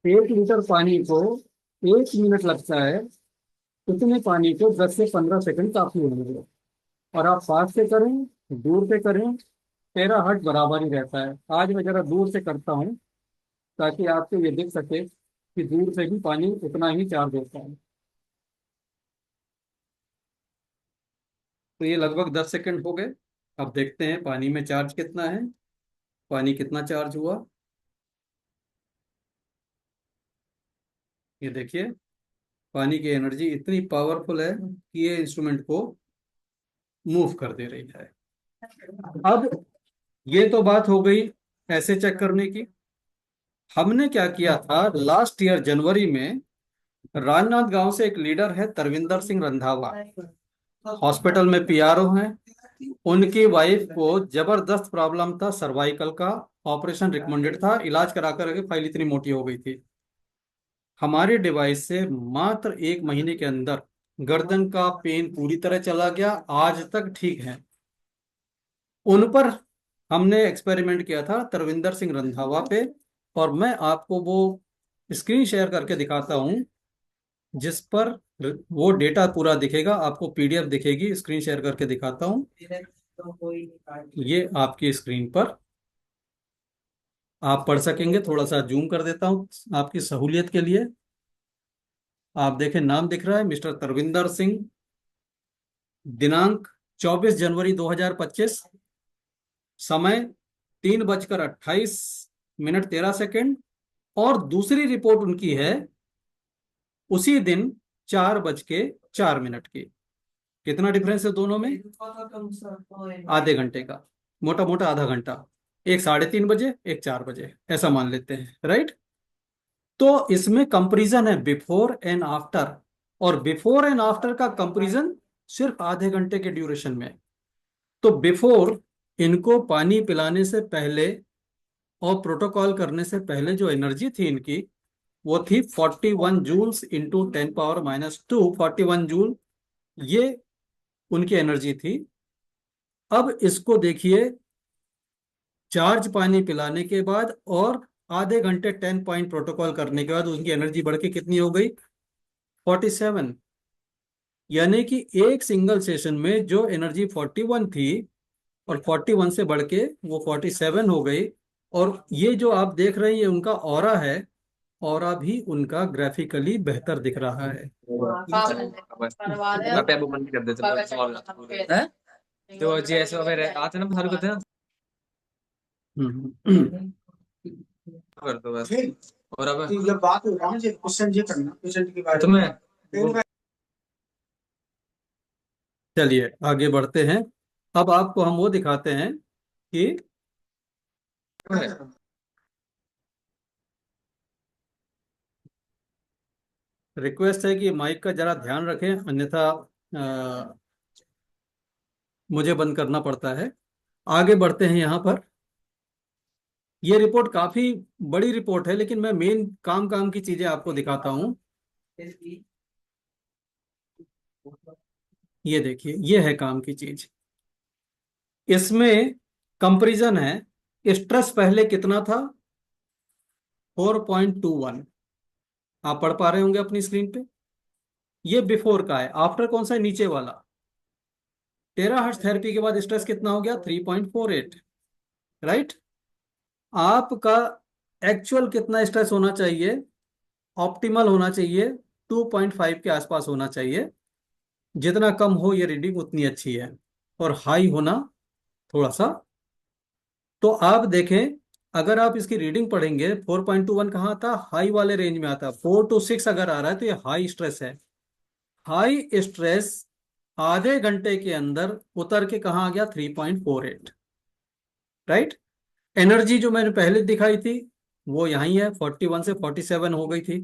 1 लीटर पानी को 1 मिनट लगता है, उतने पानी को 10 से 15 सेकंड काफी होंगे। और आप पास से करें, दूर से करें, 13 हर्ट्ज बराबर ही रहता है। आज मैं जरा दूर से करता हूँ, ताकि आपको ये दिख सके कि दूर से भी पानी उतना ही चार्ज होता है। तो ये लगभग 10 सेकंड हो गए। अब देखते हैं पानी में चार्ज कितना है, पानी कितना चार्ज हुआ। ये देखिए, पानी की एनर्जी इतनी पावरफुल है कि ये इंस्ट्रूमेंट को मूव कर दे रही है। अब ये तो बात हो गई ऐसे चेक करने की। हमने क्या किया था, लास्ट ईयर जनवरी में राजनांद गांव से एक लीडर है तरविंदर सिंह रंधावा, हॉस्पिटल में पीआरओ हैं। उनकी वाइफ को जबरदस्त प्रॉब्लम था, सर्वाइकल का। ऑपरेशन रिकमेंडेड था, इलाज करा कर के फाइल इतनी मोटी हो गई थी। हमारे डिवाइस से मात्र 1 महीने के अंदर गर्दन का पेन पूरी तरह चला गया, आज तक ठीक है। उन पर हमने एक्सपेरिमेंट किया था तरविंदर सिंह रंधावा पे। और मैं आपको वो स्क्रीन शेयर करके दिखाता हूँ, जिस पर वो डेटा पूरा दिखेगा, आपको पीडीएफ दिखेगी। स्क्रीन शेयर करके दिखाता हूँ, ये आपकी स्क्रीन पर आप पढ़ सकेंगे। थोड़ा सा जूम कर देता हूँ आपकी सहूलियत के लिए। आप देखें, नाम दिख रहा है मिस्टर तरविंदर सिंह। दिनांक 24 जनवरी 2025। समय 3:28 मिनट 13 सेकंड। और दूसरी रिपोर्ट उनकी है उसी दिन 4:04 मिनट की। कितना डिफरेंस है दोनों में? आधे घंटे का, मोटा मोटा आधा घंटा। एक 3:30 बजे, एक 4 बजे, ऐसा मान लेते हैं, राइट। तो इसमें कंपैरिजन है बिफोर एंड आफ्टर। और बिफोर एंड आफ्टर का कंपैरिजन सिर्फ आधे घंटे के ड्यूरेशन में। तो बिफोर, इनको पानी पिलाने से पहले और प्रोटोकॉल करने से पहले जो एनर्जी थी इनकी, वो थी 41 जूल्स इंटू 10⁻⁻²। 41 जूल ये उनकी एनर्जी थी। अब इसको देखिए, चार्ज पानी पिलाने के बाद और आधे घंटे 10 पॉइंट प्रोटोकॉल करने के बाद उनकी एनर्जी बढ़ के कितनी हो गई? 47। यानी कि एक सिंगल सेशन में जो एनर्जी 41 थी, और 41 से बढ़ के वो 47 हो गई। और ये जो आप देख रहे हैं, ये उनका ऑरा है। ऑरा भी उनका ग्राफिकली बेहतर दिख रहा है। पे वो बंद कर देते हैं। तो जैसे फिर आते ना बाहर करते हैं हम्म। कर दो बस। और अब जब बात हो रहा है क्वेश्चन ये करना क्वेश्चन के बारे में। चलिए आगे बढ़ते हैं। अब आपको हम वो दिखाते हैं कि रिक्वेस्ट है कि माइक का जरा ध्यान रखें, अन्यथा मुझे बंद करना पड़ता है। आगे बढ़ते हैं यहाँ पर। ये रिपोर्ट काफी बड़ी रिपोर्ट है, लेकिन मैं मेन काम काम की चीजें आपको दिखाता हूँ। ये देखिए, ये है काम की चीज। इसमें कंपैरिजन है। स्ट्रेस पहले कितना था? 4.21। आप पढ़ पा रहे होंगे अपनी स्क्रीन पे। ये बिफोर का है। आफ्टर कौन सा है? नीचे वाला। 13 हर्ट्ज थेरेपी के बाद स्ट्रेस कितना हो गया? 3.48। राइट। आपका एक्चुअल कितना स्ट्रेस होना चाहिए? ऑप्टिमल होना चाहिए 2.5 के आसपास होना चाहिए। जितना कम हो ये रीडिंग उतनी अच्छी है। और हाई होना थोड़ा सा। तो आप देखें, अगर आप इसकी रीडिंग पढ़ेंगे, 4.21 कहाँ आता? हाई वाले रेंज में आता। 4 to 6 अगर आ रहा है तो ये हाई स्ट्रेस है। हाई स्ट्रेस आधे घंटे के अंदर उतर के कहाँ आ गया? 3.48। राइट। एनर्जी जो मैंने पहले दिखाई थी वो यहीं है, 41 से 47 हो गई थी।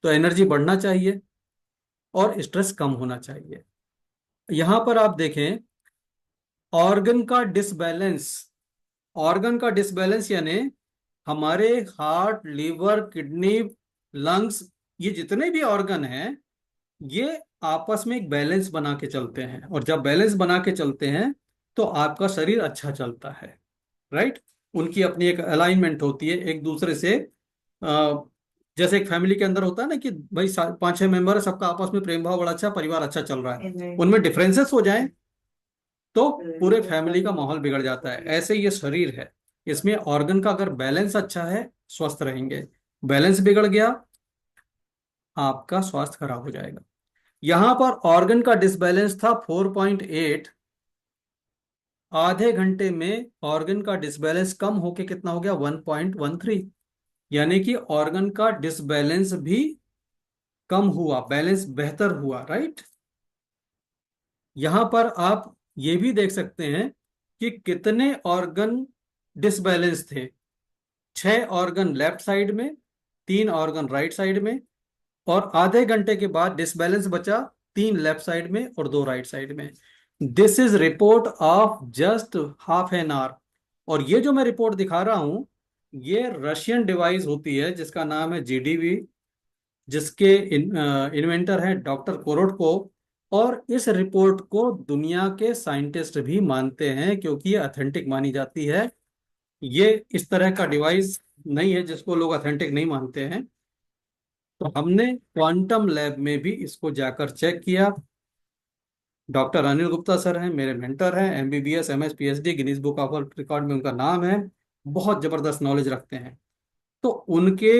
तो एनर्जी बढ़ना चाहिए और स्ट्रेस कम होना चाहिए। यहां पर आप देखें, ऑर्गन का डिसबैलेंस, ऑर्गन का डिसबैलेंस यानी हमारे हार्ट, लीवर, किडनी, लंग्स, ये जितने भी ऑर्गन हैं, ये आपस में एक बैलेंस बना के चलते हैं। और जब बैलेंस बना के चलते हैं तो आपका शरीर अच्छा चलता है, राइट। उनकी अपनी एक अलाइनमेंट होती है एक दूसरे से। अ, जैसे एक फैमिली के अंदर होता है ना कि भाई 5-6 मेंबर है, सबका आपस में प्रेम भाव बड़ा अच्छा, परिवार अच्छा चल रहा है, उनमें डिफरेंसेस हो जाएं तो पूरे फैमिली का माहौल बिगड़ जाता है। ऐसे ये शरीर है, इसमें ऑर्गन का अगर बैलेंस अच्छा है स्वस्थ रहेंगे, बैलेंस बिगड़ गया आपका स्वास्थ्य खराब हो जाएगा। यहां पर ऑर्गन का डिसबैलेंस था 4.8, आधे घंटे में ऑर्गन का डिसबैलेंस कम होके कितना हो गया 1.13, यानी कि ऑर्गन का डिसबैलेंस भी कम हुआ, बैलेंस बेहतर हुआ, राइट। यहां पर आप ये भी देख सकते हैं कि कितने ऑर्गन डिसबैलेंस थे। 6 ऑर्गन लेफ्ट साइड में, 3 ऑर्गन राइट साइड में, और आधे घंटे के बाद डिसबैलेंस बचा 3 लेफ्ट साइड में और 2 राइट साइड में। This is report of just half an hour. और ये जो मैं रिपोर्ट दिखा रहा हूं, ये रशियन डिवाइस होती है जिसका नाम है जीडीवी, जिसके इन्वेंटर हैं डॉक्टर कोरोटको। और इस रिपोर्ट को दुनिया के साइंटिस्ट भी मानते हैं क्योंकि ये अथेंटिक मानी जाती है। ये इस तरह का डिवाइस नहीं है जिसको लोग अथेंटिक नहीं मानते हैं। तो हमने क्वांटम लैब में भी इसको जाकर चेक किया। डॉक्टर अनिल गुप्ता सर हैं, मेरे मेंटर हैं, MBBS, MS, PhD, Guinness book of world record में उनका नाम है। बहुत जबरदस्त नॉलेज रखते हैं। तो उनके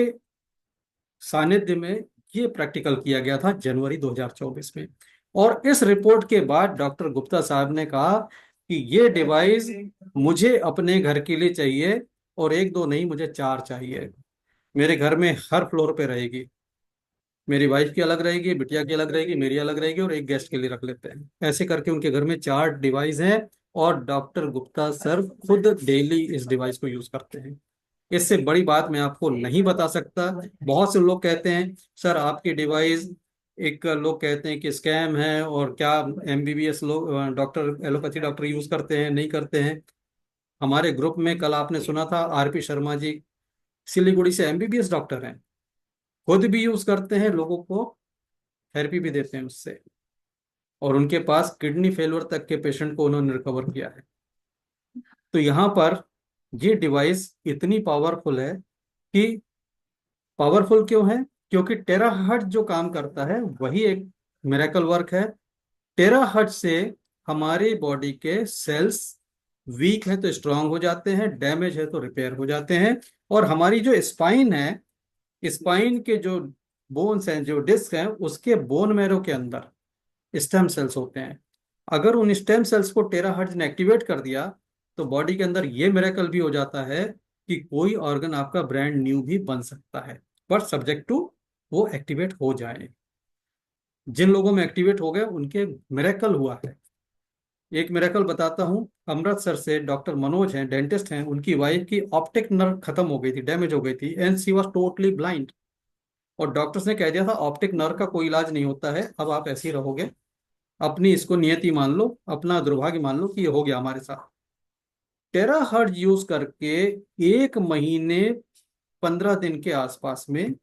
सानिध्य में ये प्रैक्टिकल किया गया था जनवरी 2024 में। और इस रिपोर्ट के बाद डॉक्टर गुप्ता साहब ने कहा कि ये डिवाइस मुझे अपने घर के लिए चाहिए, और एक दो नहीं, मुझे 4 चाहिए। मेरे घर में हर फ्लोर पे रहेगी। मेरी वाइफ की अलग रहेगी, बिटिया की अलग रहेगी, मेरी अलग रहेगी, और एक गेस्ट के लिए रख लेते हैं। ऐसे करके उनके घर में 4 डिवाइस हैं। और डॉक्टर गुप्ता सर खुद डेली इस डिवाइस को यूज करते हैं। इससे बड़ी बात मैं आपको नहीं बता सकता। बहुत से लोग कहते हैं सर आपकी डिवाइस, एक लोग कहते हैं कि स्कैम है, और क्या एमबीबीएस लोग, डॉक्टर, एलोपैथी डॉक्टर यूज करते हैं, नहीं करते हैं। हमारे ग्रुप में कल आपने सुना था आरपी शर्मा जी, सिलीगुड़ी से एमबीबीएस डॉक्टर हैं, खुद भी यूज करते हैं, लोगों को थेरेपी भी देते हैं उससे। और उनके पास किडनी फेलियर तक के पेशेंट को उन्होंने रिकवर किया है। तो यहाँ पर ये डिवाइस इतनी पावरफुल है कि, पावरफुल क्यों है? क्योंकि टेराहर्ट्ज जो काम करता है वही एक मिरेकल वर्क है। टेराहर्ट्ज से हमारी बॉडी के सेल्स वीक है तो स्ट्रांग हो जाते हैं, डैमेज है तो रिपेयर हो जाते हैं। और हमारी जो स्पाइन है, स्पाइन के जो बोन्स हैं, जो डिस्क हैं, उसके बोन मैरो के अंदर स्टेम सेल्स होते हैं। अगर उन स्टेम सेल्स को टेराहर्ट्ज ने एक्टिवेट कर दिया तो बॉडी के अंदर ये मिरेकल भी हो जाता है कि कोई ऑर्गन आपका ब्रांड न्यू भी बन सकता है, बट सब्जेक्ट टू वो एक्टिवेट हो जाए। जिन लोगों में एक्टिवेट हो गए उनके मिरेकल हुआ है। एक मिरेकल बताता हूँ। अमृतसर से डॉक्टर मनोज हैं, डेंटिस्ट हैं, उनकी वाइफ की ऑप्टिक नर्व खत्म हो गई थी, डैमेज हो गई थी, and she was totally blind. और डॉक्टर्स ने कह दिया था ऑप्टिक नर्व का कोई इलाज नहीं होता है, अब आप ऐसे ही रहोगे। अपनी इसको नियति मान लो, अपना दुर्भाग्य मान लो कि ये हो गया हमारे साथ। टेराहर्ट्ज यूज करके 1 महीने 15 दिन के आसपास में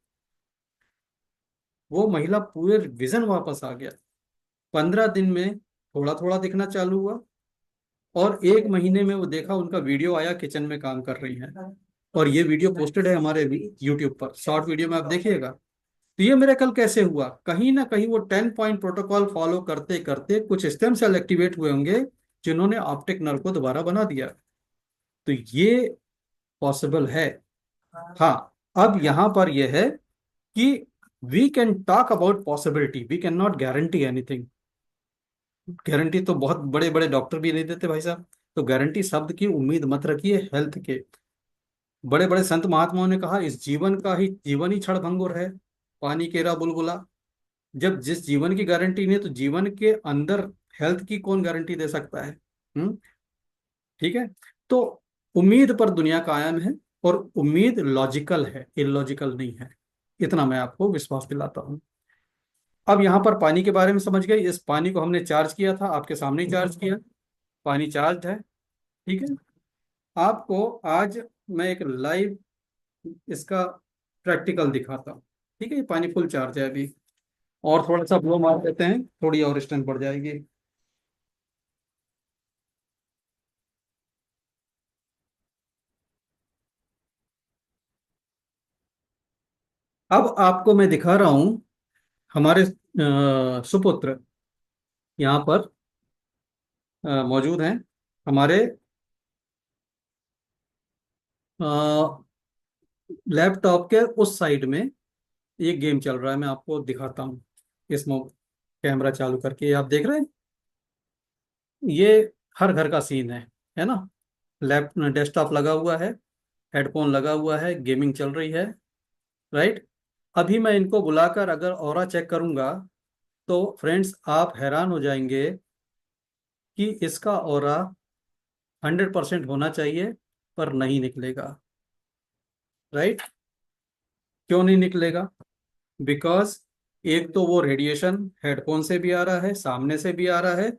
वो महिला पूरे विजन वापस आ गया। 15 दिन में थोड़ा थोड़ा दिखना चालू हुआ, और 1 महीने में वो देखा उनका वीडियो आया, किचन में काम कर रही हैं। और ये वीडियो पोस्टेड है हमारे यूट्यूब पर, शॉर्ट वीडियो में आप देखिएगा। तो ये मिरेकल कैसे हुआ? कहीं ना कहीं वो 10 पॉइंट प्रोटोकॉल फॉलो करते करते कुछ स्टेम सेल एक्टिवेट हुए होंगे जिन्होंने ऑप्टिक नर्व को दोबारा बना दिया। तो ये पॉसिबल है। हाँ, अब यहां पर यह है कि we can talk about possibility, we can not guarantee anything. Guarantee तो बहुत बड़े बड़े डॉक्टर भी नहीं देते भाई साहब। तो गारंटी शब्द की उम्मीद मत रखिए हेल्थ के। बड़े बड़े संत महात्माओं ने कहा इस जीवन ही क्षण भंगुर है, पानी केरा बुलबुला। जब जिस जीवन की गारंटी नहीं है तो जीवन के अंदर हेल्थ की कौन गारंटी दे सकता है? हम्म। ठीक है। तो उम्मीद पर दुनिया कायम है, और उम्मीद लॉजिकल है, इलॉजिकल नहीं है। इतना मैं आपको विश्वास दिलाता हूँ। अब यहाँ पर पानी के बारे में समझ गए। इस पानी को हमने चार्ज किया था, आपके सामने ही चार्ज किया, पानी चार्ज है। ठीक है। आपको आज मैं एक लाइव इसका प्रैक्टिकल दिखाता हूँ। ठीक है, ये पानी फुल चार्ज है अभी, और थोड़ा सा ब्लो मार देते हैं, थोड़ी और स्ट्रेंथ बढ़ जाएगी। अब आपको मैं दिखा रहा हूँ, हमारे सुपुत्र यहाँ पर मौजूद हैं। हमारे लैपटॉप के उस साइड में एक गेम चल रहा है, मैं आपको दिखाता हूँ। इस कैमरा चालू करके, ये आप देख रहे हैं, ये हर घर का सीन है ना। लैप डेस्कटॉप लगा हुआ है, हेडफोन लगा हुआ है, गेमिंग चल रही है, राइट। अभी मैं इनको बुलाकर अगर ऑरा चेक करूंगा, तो फ्रेंड्स आप हैरान हो जाएंगे कि इसका ऑरा 100% होना चाहिए, पर नहीं निकलेगा, राइट। क्यों नहीं निकलेगा? बिकॉज एक तो वो रेडिएशन हेडफोन से भी आ रहा है, सामने से भी आ रहा है,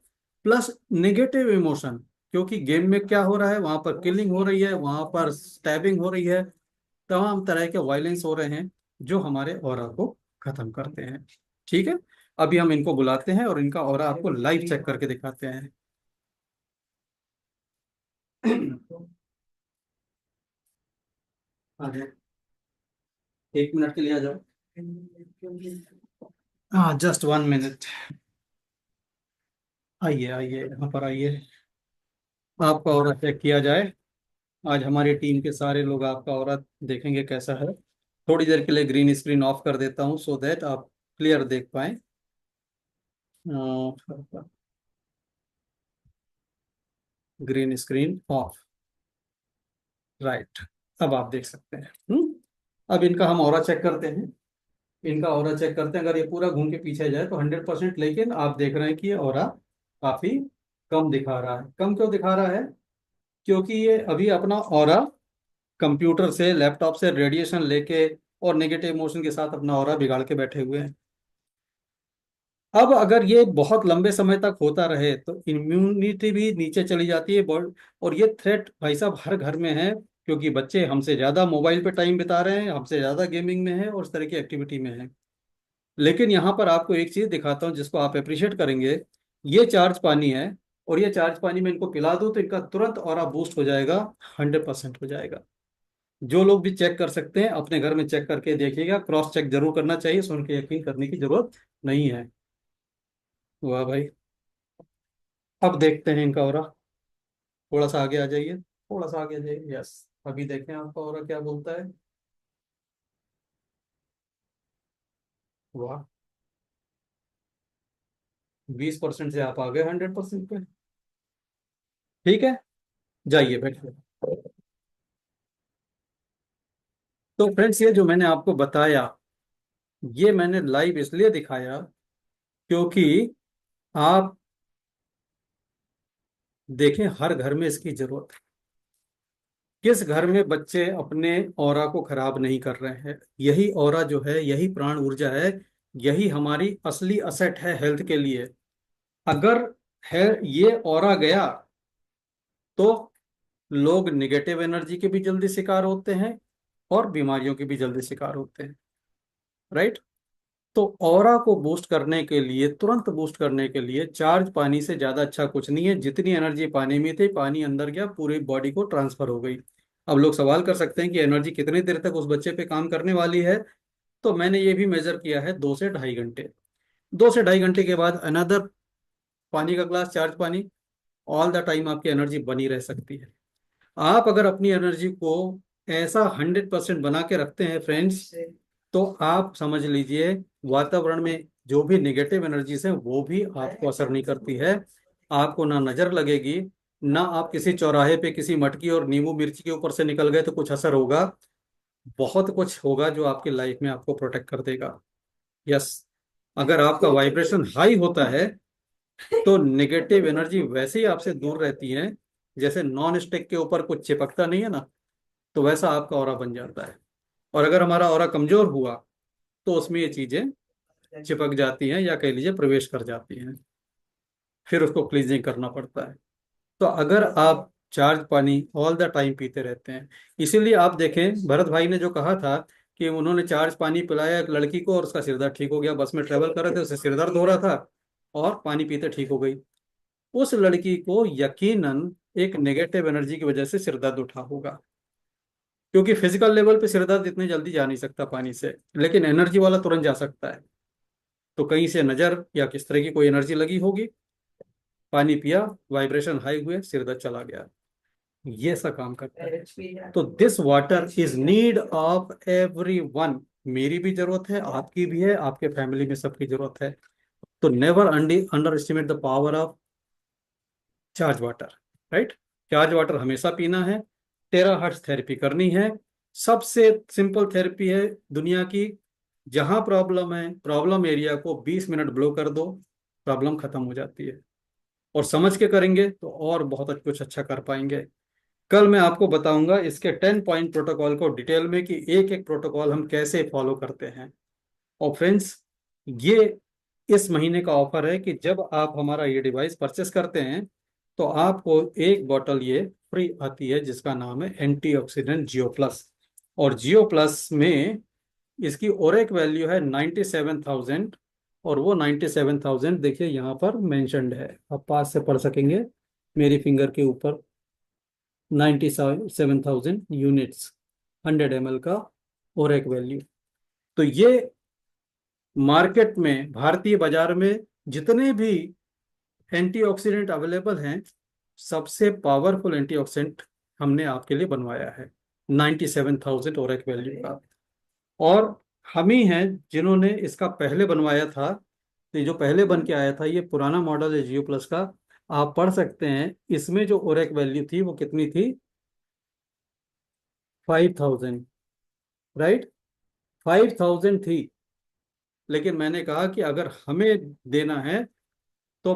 प्लस नेगेटिव इमोशन। क्योंकि गेम में क्या हो रहा है, वहां पर किलिंग हो रही है, वहां पर स्टैबिंग हो रही है, तमाम तरह के वायलेंस हो रहे हैं, जो हमारे ऑरा को खत्म करते हैं। ठीक है। अभी हम इनको बुलाते हैं और इनका ऑरा आपको लाइव चेक करके दिखाते हैं। आ जाओ, 1 मिनट के लिए आ जाओ। हाँ, जस्ट 1 मिनट। आइए आइए, यहाँ पर आइए, आपका ऑरा चेक किया जाए। आज हमारी टीम के सारे लोग आपका ऑरा देखेंगे कैसा है। थोड़ी देर के लिए ग्रीन स्क्रीन ऑफ कर देता हूँ, सो दैट आप क्लियर देख पाए। Green screen of, right. अब आप देख सकते हैं। अब इनका हम ऑरा चेक करते हैं। इनका ऑरा चेक करते हैं, अगर ये पूरा घूम के पीछे जाए तो 100%, लेकिन आप देख रहे हैं कि ये ऑरा काफी कम दिखा रहा है। कम क्यों दिखा रहा है? क्योंकि ये अभी अपना ऑरा कंप्यूटर से, लैपटॉप से रेडिएशन लेके और नेगेटिव इमोशन के साथ अपना ऑरा बिगाड़ के बैठे हुए हैं। अब अगर ये बहुत लंबे समय तक होता रहे तो इम्यूनिटी भी नीचे चली जाती है बॉडी। और ये थ्रेट भाई साहब हर घर में है, क्योंकि बच्चे हमसे ज्यादा मोबाइल पे टाइम बिता रहे हैं, हमसे ज्यादा गेमिंग में है और इस तरह की एक्टिविटी में है। लेकिन यहाँ पर आपको एक चीज दिखाता हूँ जिसको आप अप्रिशिएट करेंगे। ये चार्ज पानी है, और ये चार्ज पानी में इनको पिला दूं तो इनका तुरंत ऑरा बूस्ट हो जाएगा, 100% हो जाएगा। जो लोग भी चेक कर सकते हैं अपने घर में चेक करके देखिएगा, क्रॉस चेक जरूर करना चाहिए, सुन के यकीन करने की जरूरत नहीं है। वाह भाई। अब देखते हैं इनका ऑरा। थोड़ा सा आगे आ जाइए, थोड़ा सा आगे आ जाइए, यस। अभी देखें आपका ऑरा क्या बोलता है। वाह, 20% से आप आ गए 100% पे। ठीक है, जाइए बैठिए। तो फ्रेंड्स, ये जो मैंने आपको बताया, ये मैंने लाइव इसलिए दिखाया क्योंकि आप देखें हर घर में इसकी जरूरत है। किस घर में बच्चे अपने ऑरा को खराब नहीं कर रहे हैं? यही ऑरा जो है, यही प्राण ऊर्जा है, यही हमारी असली असेट है हेल्थ के लिए। अगर है ये ऑरा गया, तो लोग निगेटिव एनर्जी के भी जल्दी शिकार होते हैं, और बीमारियों के भी जल्दी शिकार होते हैं, राइट। तो ऑरा को बूस्ट करने के लिए, तुरंत बूस्ट करने के लिए, चार्ज पानी से ज्यादा अच्छा कुछ नहीं है। जितनी एनर्जी पानी में थी, पानी अंदर गया, पूरी बॉडी को ट्रांसफर हो गई। अब लोग सवाल कर सकते हैं कि एनर्जी कितनी देर तक उस बच्चे पे काम करने वाली है। तो मैंने ये भी मेजर किया है, 2 से ढाई घंटे। 2 से ढाई घंटे के बाद अनदर पानी का ग्लास, चार्ज पानी, ऑल द टाइम आपकी एनर्जी बनी रह सकती है। आप अगर अपनी एनर्जी को ऐसा 100% बना के रखते हैं फ्रेंड्स, तो आप समझ लीजिए वातावरण में जो भी निगेटिव एनर्जीज है वो भी आपको असर नहीं करती है। आपको ना नजर लगेगी, ना आप किसी चौराहे पे किसी मटकी और नींबू मिर्ची के ऊपर से निकल गए तो कुछ असर होगा। बहुत कुछ होगा जो आपकी लाइफ में आपको प्रोटेक्ट कर देगा। यस। अगर आपका वाइब्रेशन हाई होता है तो नेगेटिव एनर्जी वैसे ही आपसे दूर रहती है, जैसे नॉन स्टिक के ऊपर कुछ चिपकता नहीं है ना, तो वैसा आपका ऑरा बन जाता है। और अगर हमारा ऑरा कमजोर हुआ तो उसमें ये चीजें चिपक जाती हैं या कह लीजिए प्रवेश कर जाती हैं, फिर उसको क्लीजिंग करना पड़ता है। तो अगर आप चार्ज पानी ऑल द टाइम पीते रहते हैं, इसीलिए आप देखें भरत भाई ने जो कहा था कि उन्होंने चार्ज पानी पिलाया एक लड़की को और उसका सिरदर्द ठीक हो गया, बस में ट्रेवल कर रहे थे, उससे सिरदर्द हो रहा था और पानी पीते ठीक हो गई। उस लड़की को यकीनन एक नेगेटिव एनर्जी की वजह से सिरदर्द उठा होगा, क्योंकि फिजिकल लेवल पे सिरदर्द इतनी जल्दी जा नहीं सकता पानी से, लेकिन एनर्जी वाला तुरंत जा सकता है। तो कहीं से नजर या किस तरह की कोई एनर्जी लगी होगी, पानी पिया, वाइब्रेशन हाई हुए, सिरदर्द चला गया। ये ऐसा काम करता है। तो this water is need of every one. मेरी भी जरूरत है, आपकी भी है, आपके फैमिली में सबकी जरूरत है। तो never under estimate the power of charge water, right. Charge water हमेशा पीना है, टेराहर्ट्ज थेरेपी करनी है। सबसे सिंपल थेरेपी है दुनिया की। जहां प्रॉब्लम है, प्रॉब्लम एरिया को 20 मिनट ब्लो कर दो, प्रॉब्लम खत्म हो जाती है। और समझ के करेंगे तो और बहुत कुछ अच्छा कर पाएंगे। कल मैं आपको बताऊंगा इसके 10 पॉइंट प्रोटोकॉल को डिटेल में, कि एक एक प्रोटोकॉल हम कैसे फॉलो करते हैं। और फ्रेंड्स, ये इस महीने का ऑफर है कि जब आप हमारा ये डिवाइस परचेस करते हैं तो आपको एक बॉटल ये फ्री आती है, जिसका नाम है एंटीऑक्सीडेंट जियो प्लस। और जियो प्लस में इसकी ओरेक वैल्यू है 97,000। और वो 97,000 देखिए यहाँ पर मेंशन्ड है, आप पास से पढ़ सकेंगे मेरी फिंगर के ऊपर। 97,000 यूनिट्स, 100 ml का ओरेक वैल्यू। तो ये मार्केट में, भारतीय बाजार में जितने भी एंटीऑक्सीडेंट अवेलेबल हैं, सबसे पावरफुल एंटीऑक्सीडेंट हमने आपके लिए बनवाया है, 97,000 ओरेक वैल्यू का। और हम ही हैं जिन्होंने इसका पहले बनवाया था। तो ये जो पहले बन के आया था, ये पुराना मॉडल है जियो प्लस का। आप पढ़ सकते हैं इसमें जो ओरेक वैल्यू थी वो कितनी थी, 5,000, राइट, 5,000 थी। लेकिन मैंने कहा कि अगर हमें देना है तो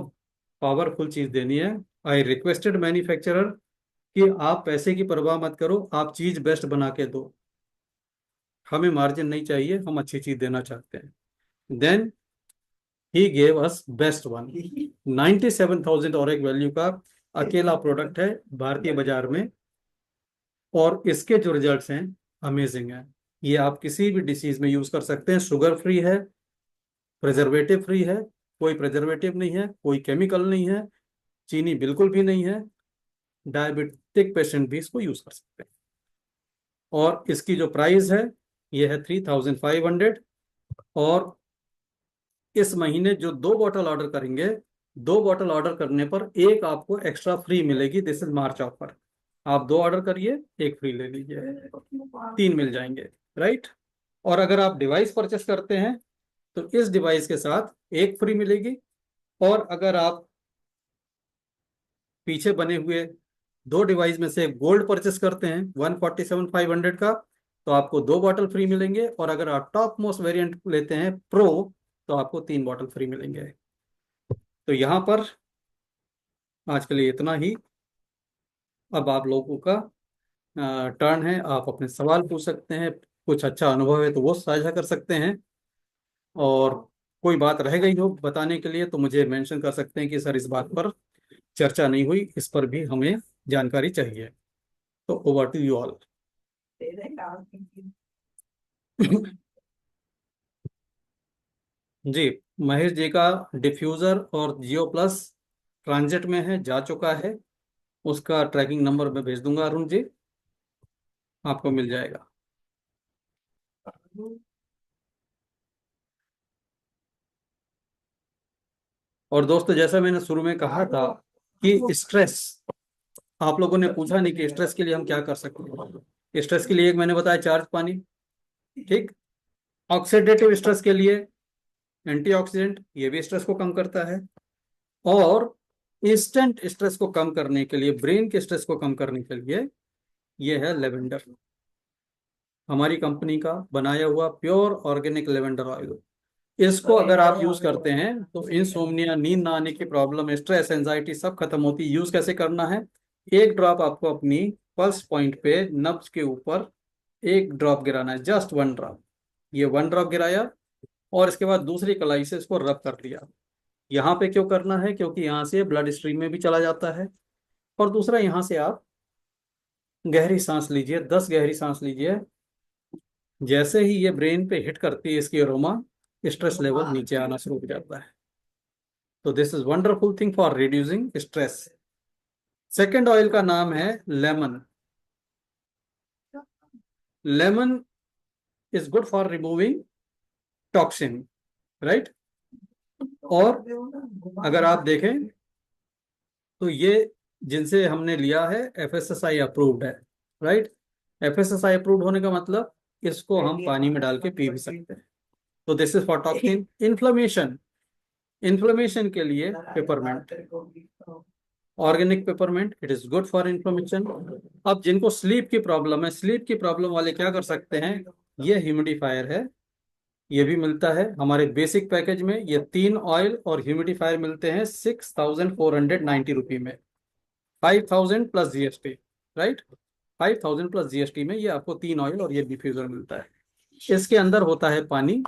पावरफुल चीज देनी है। आई रिक्वेस्टेड मैन्युफैक्चरर कि आप पैसे की परवाह मत करो, आप चीज बेस्ट बना के दो, हमें मार्जिन नहीं चाहिए, हम अच्छी चीज देना चाहते हैं। Then he gave us best one, 97,000 और एक वैल्यू का अकेला प्रोडक्ट है भारतीय बाजार में। और इसके जो रिजल्ट्स हैं अमेजिंग है। ये आप किसी भी डिसीज में यूज कर सकते हैं। शुगर फ्री है, प्रिजर्वेटिव फ्री है, कोई प्रिजर्वेटिव नहीं है, कोई केमिकल नहीं है, चीनी बिल्कुल भी नहीं है। डायबिटिक पेशेंट भी इसको यूज कर सकते हैं। और इसकी जो प्राइस है ये है 3,500। और इस महीने जो 2 बॉटल ऑर्डर करेंगे, 2 बॉटल ऑर्डर करने पर एक आपको एक्स्ट्रा फ्री मिलेगी। This is March offer. आप 2 ऑर्डर करिए, एक फ्री ले लीजिए, 3 मिल जाएंगे, राइट। और अगर आप डिवाइस परचेस करते हैं तो इस डिवाइस के साथ एक फ्री मिलेगी। और अगर आप पीछे बने हुए 2 डिवाइस में से गोल्ड परचेस करते हैं 147,500 का, तो आपको 2 बॉटल फ्री मिलेंगे। और अगर आप टॉप मोस्ट वेरिएंट लेते हैं प्रो, तो आपको 3 बॉटल फ्री मिलेंगे। तो यहाँ पर आज के लिए इतना ही। अब आप लोगों का टर्न है, आप अपने सवाल पूछ सकते हैं। कुछ अच्छा अनुभव है तो वो साझा कर सकते हैं। और कोई बात रह गई हो बताने के लिए तो मुझे मेंशन कर सकते हैं कि सर इस बात पर चर्चा नहीं हुई, इस पर भी हमें जानकारी चाहिए। तो ओवर टू यू ऑल। जी, महेश जी का डिफ्यूज़र और जियो प्लस ट्रांजिट में है, जा चुका है। उसका ट्रैकिंग नंबर मैं भेज दूंगा अरुण जी, आपको मिल जाएगा। और दोस्तों, जैसा मैंने शुरू में कहा था कि स्ट्रेस, आप लोगों ने पूछा नहीं कि स्ट्रेस के लिए हम क्या कर सकते हैं। स्ट्रेस के लिए एक मैंने बताया चार्ज पानी, ठीक। ऑक्सीडेटिव स्ट्रेस के लिए एंटीऑक्सीडेंट, ये भी स्ट्रेस को कम करता है। और इंस्टेंट स्ट्रेस को कम करने के लिए, ब्रेन के स्ट्रेस को कम करने के लिए, ये है लेवेंडर, हमारी कंपनी का बनाया हुआ प्योर ऑर्गेनिक लेवेंडर ऑयल। इसको अगर आप यूज करते हैं तो इंसोम्निया, नींद ना आने की प्रॉब्लम, स्ट्रेस, एंजाइटी सब खत्म होती है। यूज कैसे करना है, एक ड्रॉप आपको अपनी पल्स पॉइंट पे नब्ज के ऊपर एक ड्रॉप गिराना है, जस्ट वन ड्रॉप। ये वन ड्रॉप गिराया और इसके बाद दूसरी कलाई से इसको रब कर लिया। यहाँ पे क्यों करना है? क्योंकि यहाँ से ब्लड स्ट्रीम में भी चला जाता है। और दूसरा, यहाँ से आप गहरी सांस लीजिए, 10 गहरी सांस लीजिए। जैसे ही ये ब्रेन पे हिट करती है इसकी अरोमा, स्ट्रेस लेवल नीचे आना शुरू हो जाता है। तो this is wonderful thing for reducing stress. Second oil का नाम है lemon. Lemon is good for removing toxin, right. और अगर आप देखें तो ये जिनसे हमने लिया है एफएसएसआई अप्रूव्ड है, राइट। एफएसएसआई अप्रूव्ड होने का मतलब इसको हम पानी में डाल के पी भी सकते हैं। तो this is for toxin. Inflammation, inflammation के लिए peppermint, organic peppermint, it is good for inflammation. अब जिनको स्लीप की प्रॉब्लम है, स्लीप की प्रॉब्लम वाले क्या कर सकते हैं? ये ह्यूमिडिफायर है, ये भी मिलता है हमारे बेसिक पैकेज में। ये 3 ऑयल और ह्यूमिडिफायर मिलते हैं 6490 रुपये में, 5000 plus GST, right. 5000 plus GST में ये आपको 3 ऑयल और ये डिफ्यूजर मिलता है। इसके अंदर होता है पानी।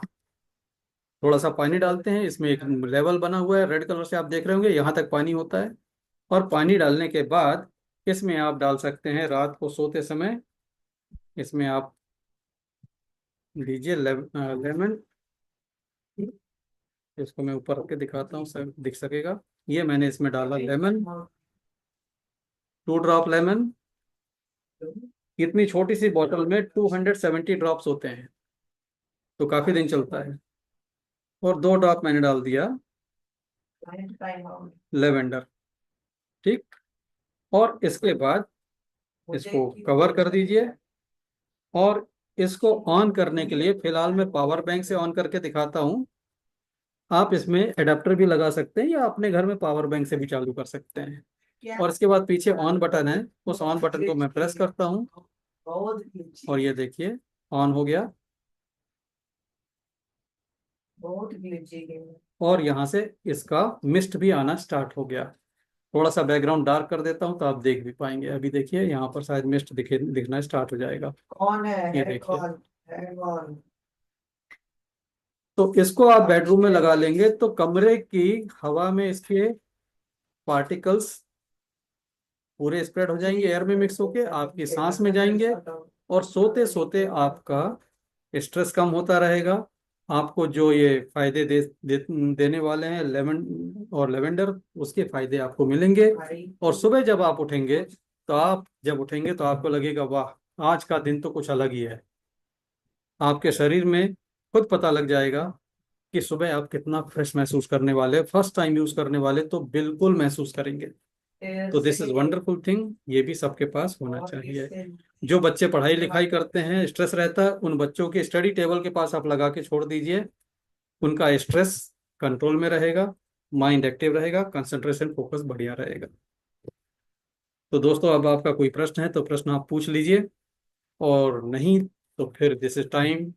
थोड़ा सा पानी डालते हैं, इसमें एक लेवल बना हुआ है रेड कलर से, आप देख रहे होंगे, यहाँ तक पानी होता है। और पानी डालने के बाद इसमें आप डाल सकते हैं रात को सोते समय, इसमें आप लीजिए लेमन। इसको मैं ऊपर रख के दिखाता हूँ, सब दिख सकेगा। ये मैंने इसमें डाला लेमन, 2 ड्रॉप लेमन। इतनी छोटी सी बोतल में 270 ड्रॉप्स होते हैं, तो काफी दिन चलता है। और 2 ड्रॉप मैंने डाल दिया लेवेंडर, ठीक। और इसके बाद इसको कवर कर दीजिए। और इसको ऑन करने के लिए फिलहाल मैं पावर बैंक से ऑन करके दिखाता हूँ। आप इसमें एडाप्टर भी लगा सकते हैं या अपने घर में पावर बैंक से भी चालू कर सकते हैं। और इसके बाद पीछे ऑन बटन है, उस ऑन बटन को मैं प्रेस करता हूँ और ये देखिए ऑन हो गया। और यहाँ से इसका मिस्ट भी आना स्टार्ट हो गया। थोड़ा सा बैकग्राउंड डार्क कर देता हूँ तो आप देख भी पाएंगे। अभी देखिए यहाँ पर शायद मिस्ट दिखना स्टार्ट हो जाएगा। कौन है? ये देखिए। तो इसको आप बेडरूम में लगा लेंगे तो कमरे की हवा में इसके पार्टिकल्स पूरे स्प्रेड हो जाएंगे, एयर में मिक्स होके आपकी सांस में जाएंगे। और सोते सोते आपका स्ट्रेस कम होता रहेगा। आपको जो ये फायदे देने वाले हैं लेमन और लेवेंडर, उसके फायदे आपको मिलेंगे। और सुबह जब आप उठेंगे तो आपको लगेगा वाह, आज का दिन तो कुछ अलग ही है। आपके शरीर में खुद पता लग जाएगा कि सुबह आप कितना फ्रेश महसूस करने वाले। फर्स्ट टाइम यूज करने वाले तो बिल्कुल महसूस करेंगे। तो दिस इज वंडरफुल थिंग, ये भी सबके पास होना चाहिए। जो बच्चे पढ़ाई लिखाई करते हैं, स्ट्रेस रहता है, उन बच्चों के स्टडी टेबल के पास आप लगा के छोड़ दीजिए। उनका स्ट्रेस कंट्रोल में रहेगा, माइंड एक्टिव रहेगा, कंसंट्रेशन फोकस बढ़िया रहेगा। तो दोस्तों, अब आपका कोई प्रश्न है तो प्रश्न आप पूछ लीजिए, और नहीं तो फिर this is time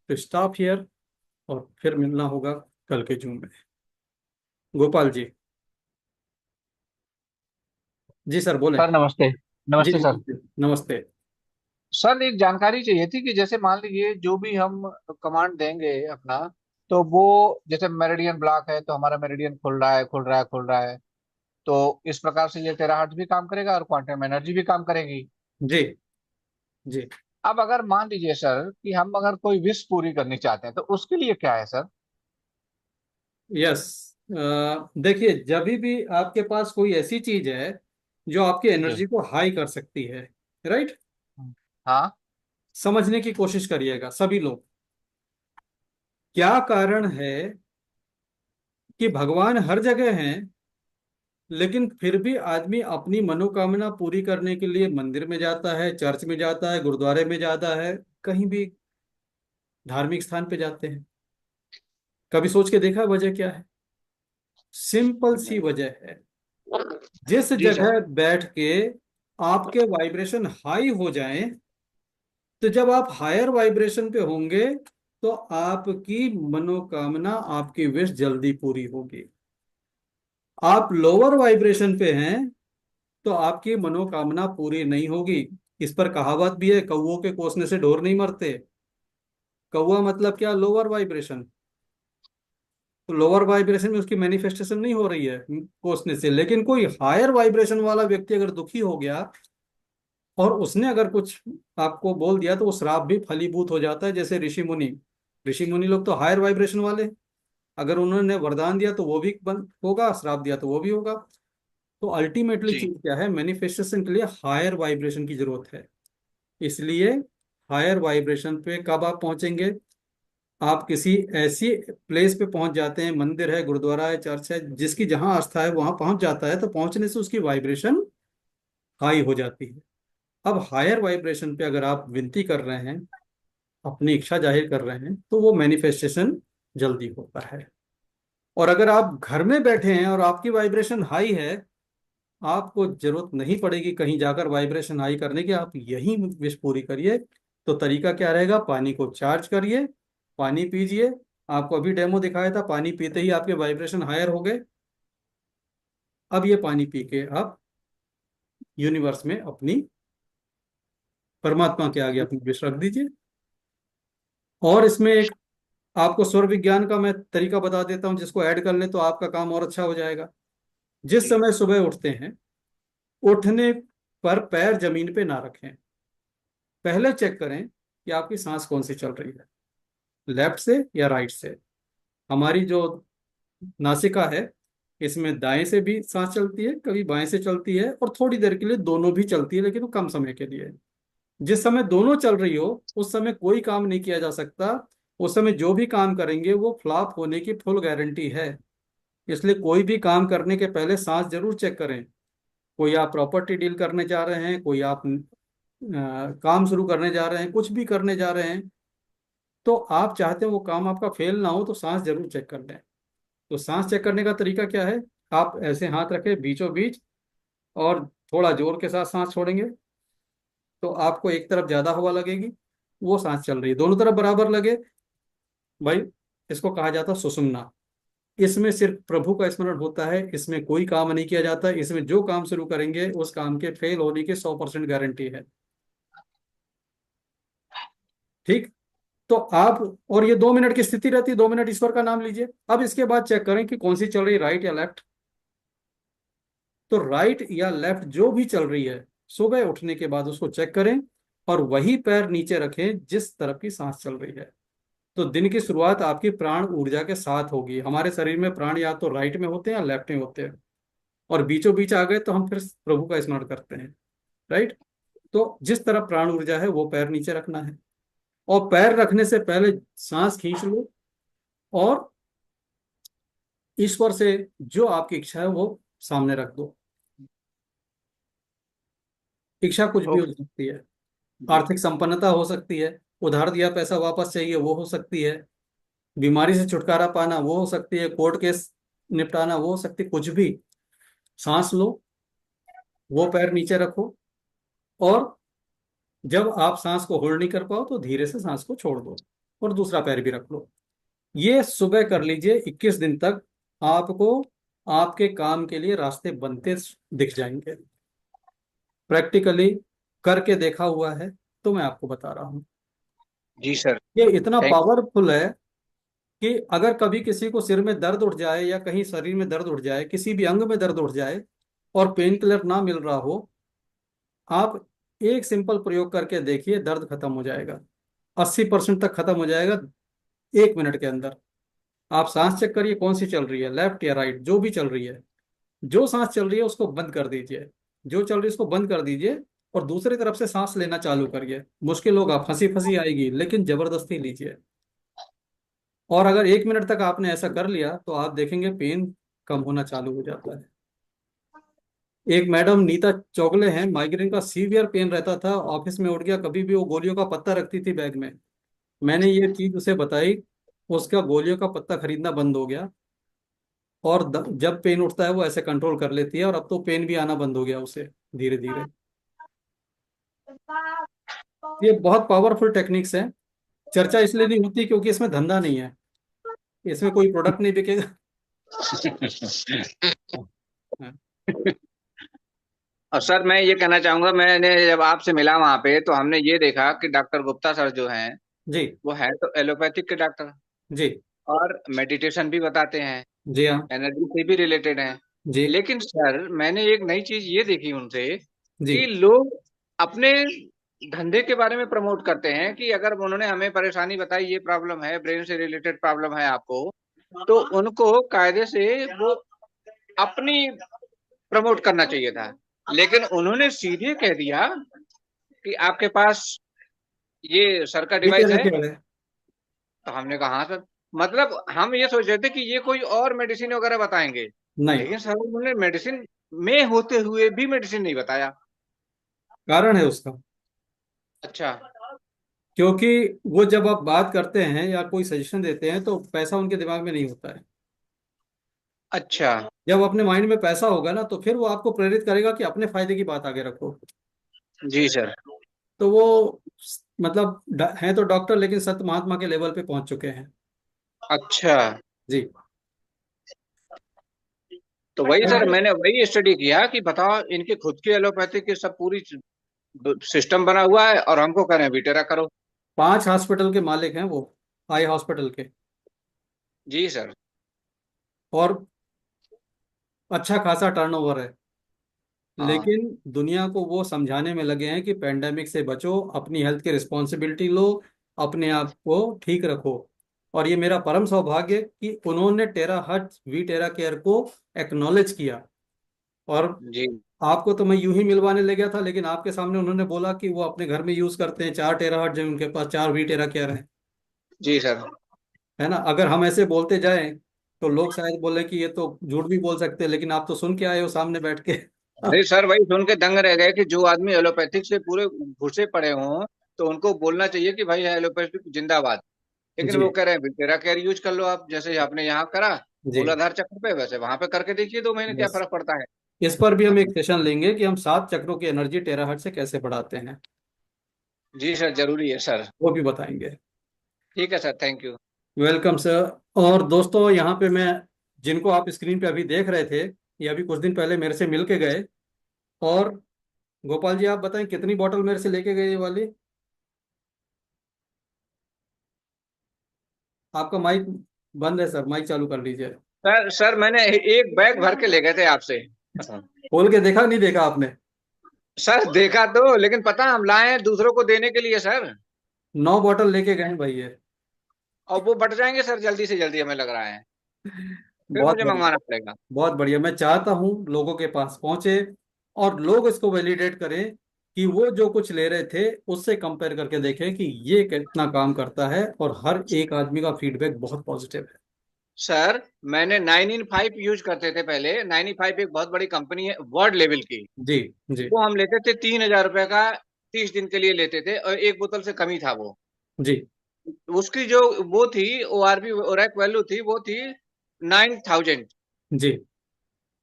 to stop here. और फिर मिलना होगा कल के जूम में। गोपाल जी। जी सर, बोलें। सर नमस्ते। जी नमस्ते सर। जी, नमस्ते। सर एक जानकारी चाहिए थी कि जैसे मान लीजिए जो भी हम कमांड देंगे अपना, तो वो जैसे मेरिडियन ब्लॉक है तो हमारा मेरिडियन खुल रहा है खुल रहा है खुल रहा है, तो इस प्रकार से ये टेराहर्ट्ज भी काम करेगा और क्वांटम एनर्जी भी काम करेगी। जी जी। अब अगर मान लीजिए सर कि हम अगर कोई विश पूरी करनी चाहते हैं तो उसके लिए क्या है सर? यस। देखिए, जब भी आपके पास कोई ऐसी चीज है जो आपकी जी। एनर्जी को हाई कर सकती है, राइट, हाँ। समझने की कोशिश करिएगा सभी लोग। क्या कारण है कि भगवान हर जगह हैं, लेकिन फिर भी आदमी अपनी मनोकामना पूरी करने के लिए मंदिर में जाता है, चर्च में जाता है, गुरुद्वारे में जाता है, कहीं भी धार्मिक स्थान पे जाते हैं। कभी सोच के देखा वजह क्या है? सिंपल सी वजह है, जिस जी सर। जगह बैठ के आपके वाइब्रेशन हाई हो जाएं, तो जब आप हायर वाइब्रेशन पे होंगे तो आपकी मनोकामना, आपकी विश जल्दी पूरी होगी। आप लोअर वाइब्रेशन पे हैं तो आपकी मनोकामना पूरी नहीं होगी। इस पर कहावत भी है, कौओं के कोसने से ढोर नहीं मरते। कौवा मतलब क्या? Lower vibration. तो लोअर वाइब्रेशन में उसकी मैनिफेस्टेशन नहीं हो रही है कोसने से। लेकिन कोई हायर वाइब्रेशन वाला व्यक्ति अगर दुखी हो गया और उसने अगर कुछ आपको बोल दिया, तो वो श्राप भी फलीभूत हो जाता है। जैसे ऋषि मुनि, ऋषि मुनि लोग तो हायर वाइब्रेशन वाले हैं। अगर उन्होंने वरदान दिया तो वो भी बन होगा, श्राप दिया तो वो भी होगा। तो अल्टीमेटली जी। चीज क्या है? मैनिफेस्टेशन के लिए हायर वाइब्रेशन की जरूरत है। इसलिए हायर वाइब्रेशन पे कब आप पहुंचेंगे? आप किसी ऐसी प्लेस पे पहुंच जाते हैं, मंदिर है, गुरुद्वारा है, चर्च है, जिसकी जहां आस्था है वहां पहुंच जाता है, तो पहुंचने से उसकी वाइब्रेशन हाई हो जाती है। अब हायर वाइब्रेशन पे अगर आप विनती कर रहे हैं, अपनी इच्छा जाहिर कर रहे हैं, तो वो मैनिफेस्टेशन जल्दी होता है। और अगर आप घर में बैठे हैं और आपकी वाइब्रेशन हाई है, आपको जरूरत नहीं पड़ेगी कहीं जाकर वाइब्रेशन हाई करने की, आप यही विश पूरी करिए। तो तरीका क्या रहेगा? पानी को चार्ज करिए, पानी पीजिए। आपको अभी डेमो दिखाया था, पानी पीते ही आपके वाइब्रेशन हायर हो गए। अब ये पानी पी के आप यूनिवर्स में अपनी, परमात्मा के आगे अपनी विश रख दीजिए। और इसमें एक आपको स्वर विज्ञान का मैं तरीका बता देता हूं, जिसको ऐड कर लें तो आपका काम और अच्छा हो जाएगा। जिस जी। समय सुबह उठते हैं, उठने पर पैर जमीन पे ना रखें। पहले चेक करें कि आपकी सांस कौन सी चल रही है, लेफ्ट से या राइट से। हमारी जो नासिका है, इसमें दाएं से भी सांस चलती है, कभी बाएं से चलती है, और थोड़ी देर के लिए दोनों भी चलती है, लेकिन वो कम समय के लिए। जिस समय दोनों चल रही हो उस समय कोई काम नहीं किया जा सकता। उस समय जो भी काम करेंगे वो फ्लॉप होने की फुल गारंटी है। इसलिए कोई भी काम करने के पहले सांस जरूर चेक करें। कोई आप प्रॉपर्टी डील करने जा रहे हैं, कोई आप काम शुरू करने जा रहे हैं, कुछ भी करने जा रहे हैं, तो आप चाहते हैं वो काम आपका फेल ना हो, तो सांस जरूर चेक कर लें। तो सांस चेक करने का तरीका क्या है? आप ऐसे हाथ रखें बीचों बीच, और थोड़ा जोर के साथ सांस छोड़ेंगे, तो आपको एक तरफ ज्यादा हवा लगेगी, वो सांस चल रही है। दोनों तरफ बराबर लगे भाई, इसको कहा जाता है सुषुम्ना। इसमें सिर्फ प्रभु का स्मरण होता है, इसमें कोई काम नहीं किया जाता। इसमें जो काम शुरू करेंगे उस काम के फेल होने की 100% गारंटी है। ठीक। तो आप, और ये 2 मिनट की स्थिति रहती है, 2 मिनट ईश्वर का नाम लीजिए। अब इसके बाद चेक करें कि कौन सी चल रही है, राइट या लेफ्ट। तो राइट या लेफ्ट जो भी चल रही है, सुबह उठने के बाद उसको चेक करें, और वही पैर नीचे रखें जिस तरफ की सांस चल रही है। तो दिन की शुरुआत आपकी प्राण ऊर्जा के साथ होगी। हमारे शरीर में प्राण या तो राइट में होते हैं या लेफ्ट में होते हैं, और बीचों बीच आ गए तो हम फिर प्रभु का स्मरण करते हैं। राइट। तो जिस तरफ प्राण ऊर्जा है वो पैर नीचे रखना है, और पैर रखने से पहले सांस खींच लो, और ईश्वर से जो आपकी इच्छा है वो सामने रख दो। इच्छा कुछ भी हो ओके। सकती है। जी। आर्थिक संपन्नता हो सकती है, उधार दिया पैसा वापस चाहिए वो हो सकती है, बीमारी से छुटकारा पाना वो हो सकती है, कोर्ट केस निपटाना वो हो सकती है, कुछ भी। सांस लो, वो पैर नीचे रखो, और जब आप सांस को होल्ड नहीं कर पाओ तो धीरे से सांस को छोड़ दो, और दूसरा पैर भी रख लो। ये सुबह कर लीजिए 21 दिन तक। आपको आपके काम के लिए रास्ते बनते दिख जाएंगे। प्रैक्टिकली करके देखा हुआ है, तो मैं आपको बता रहा हूँ। जी सर। ये इतना थैंक पावरफुल है कि अगर कभी किसी को सिर में दर्द उठ जाए, या कहीं शरीर में दर्द उठ जाए, किसी भी अंग में दर्द उठ जाए, और पेन किलर ना मिल रहा हो, आप एक सिंपल प्रयोग करके देखिए, दर्द खत्म हो जाएगा। 80% तक खत्म हो जाएगा 1 मिनट के अंदर। आप सांस चेक करिए कौन सी चल रही है, लेफ्ट या राइट, जो भी चल रही है। जो सांस चल रही है उसको बंद कर दीजिए, जो चल रही है उसको बंद कर दीजिए, और दूसरी तरफ से सांस लेना चालू करिए। मुश्किल होगा, फंसी फंसी आएगी, लेकिन जबरदस्ती लीजिए। और अगर 1 मिनट तक आपने ऐसा कर लिया तो आप देखेंगे पेन कम होना चालू हो जाता है। एक मैडम नीता चौगले हैं, माइग्रेन का सीवियर पेन रहता था, ऑफिस में उठ गया, कभी भी वो गोलियों का पत्ता रखती थी बैग में। मैंने ये चीज उसे बताई, उसका गोलियों का पत्ता खरीदना बंद हो गया, और जब पेन उठता है वो ऐसे कंट्रोल कर लेती है, और अब तो पेन भी आना बंद हो गया उसे, धीरे धीरे। ये बहुत पावरफुल टेक्निक्स हैं। चर्चा इसलिए नहीं होती क्योंकि इसमें धंधा नहीं है, इसमें कोई प्रोडक्ट नहीं बिकेगा। हाँ। और सर मैं ये कहना चाहूंगा, मैंने जब आपसे मिला वहां पे तो हमने ये देखा कि डॉक्टर गुप्ता सर जो हैं जी। वो है तो एलोपैथिक के डॉक्टर, जी। और मेडिटेशन भी बताते हैं, जी हाँ। एनर्जी से भी रिलेटेड हैं। जी। लेकिन सर मैंने एक नई चीज ये देखी उनसे जी। कि लोग अपने धंधे के बारे में प्रमोट करते हैं कि अगर उन्होंने हमें परेशानी बताई, ये प्रॉब्लम है, ब्रेन से रिलेटेड प्रॉब्लम है आपको, तो उनको कायदे से वो अपनी प्रमोट करना चाहिए था। लेकिन उन्होंने सीधे कह दिया कि आपके पास ये सर का ये डिवाइस तेरा है। क्या है? तो हमने कहा हाँ सर, मतलब हम ये सोच रहे थे कि ये कोई और मेडिसिन वगैरह बताएंगे, नहीं। लेकिन सर उन्होंने मेडिसिन में होते हुए भी मेडिसिन नहीं बताया। कारण है उसका। अच्छा। क्योंकि वो जब आप बात करते हैं या कोई सजेशन देते हैं तो पैसा उनके दिमाग में नहीं होता है। अच्छा। जब अपने माइंड में पैसा होगा ना तो फिर वो आपको प्रेरित करेगा कि अपने फायदे की बात आगे रखो। जी सर। तो वो मतलब हैं तो डॉक्टर लेकिन संत महात्मा के लेवल पे पहुंच चुके हैं। अच्छा। जी। तो वही सर मैंने वही स्टडी किया कि बताओ इनके खुद की एलोपैथी की सब पूरी सिस्टम बना हुआ है और हमको कह रहे हैं विटेरा करो। 5 हॉस्पिटल के मालिक हैं वो, आई हॉस्पिटल के। जी सर। और अच्छा खासा टर्नओवर है। हाँ। लेकिन दुनिया को वो समझाने में लगे हैं कि पेंडेमिक से बचो, अपनी हेल्थ की रिस्पॉन्सिबिलिटी लो, अपने आप को ठीक रखो। और ये मेरा परम सौभाग्य कि उन्होंने टेरा हर्ट वी टेरा केयर को एक्नॉलेज किया। और जी। आपको तो मैं यूं ही मिलवाने ले गया था, लेकिन आपके सामने उन्होंने बोला कि वो अपने घर में यूज करते हैं 4 टेरा हर्ट, जो उनके पास 4 वी टेरा केयर है। जी सर। है ना? अगर हम ऐसे बोलते जाएं तो लोग शायद बोले कि ये तो झूठ भी बोल सकते हैं, लेकिन आप तो सुन के आए हो सामने बैठ के। अरे सर वही सुन के दंग रह गए कि जो आदमी एलोपैथिक से पूरे घुसे पड़े हों तो उनको बोलना चाहिए कि भाई एलोपैथिक जिंदाबाद। लेकिन वो जी। कह रहे हैं विटेरा केयर यूज कर लो आप, जैसे आपने यहाँ करा जी। मूलाधार चक्र पे, वैसे वहां पे करके देखिए 2 महीने क्या बस फर्क पड़ता है। इस पर भी हम एक सेशन लेंगे कि हम 7 चक्रों की एनर्जी टेराहर्ट्ज से कैसे बढ़ाते हैं। जी सर जरूरी है सर। वो भी बताएंगे। ठीक है sir, thank you. Welcome sir. और दोस्तों, यहाँ पे मैं जिनको आप स्क्रीन पे अभी देख रहे थे, ये अभी कुछ दिन पहले मेरे से मिल के गए। और गोपाल जी, आप बताएं कितनी बोतल मेरे से लेके गए ये वाली? आपका माइक बंद है सर, माइक चालू कर लीजिए। सर मैंने एक बैग भर के ले गए थे आपसे। खोल के देखा नहीं देखा आपने? सर देखा तो, लेकिन पता हम लाए हैं दूसरों को देने के लिए सर। 9 बोतल लेके गए हैं भाई ये। और वो बट जाएंगे सर जल्दी से जल्दी, हमें लग रहा है फिर बहुत मुझे बढ़िया। मंगवाना पड़ेगा। बहुत बढ़िया। मैं चाहता हूँ लोगों के पास पहुंचे और लोग इसको वैलिडेट करें कि वो जो कुछ ले रहे थे उससे कंपेयर करके देखें कि ये कितना काम करता है। और हर एक आदमी का फीडबैक बहुत पॉजिटिव है। सर मैंने 9in5 यूज करते थे पहले। 9in5 एक बहुत बड़ी कंपनी है वर्ल्ड लेवल की। जी। जी। वो हम लेते थे 3,000 रुपए का, 30 दिन के लिए लेते थे, और एक बोतल से कम ही था वो। जी। उसकी जो वो थी ORP ओरैक वैल्यू थी, वो थी 9,000। जी।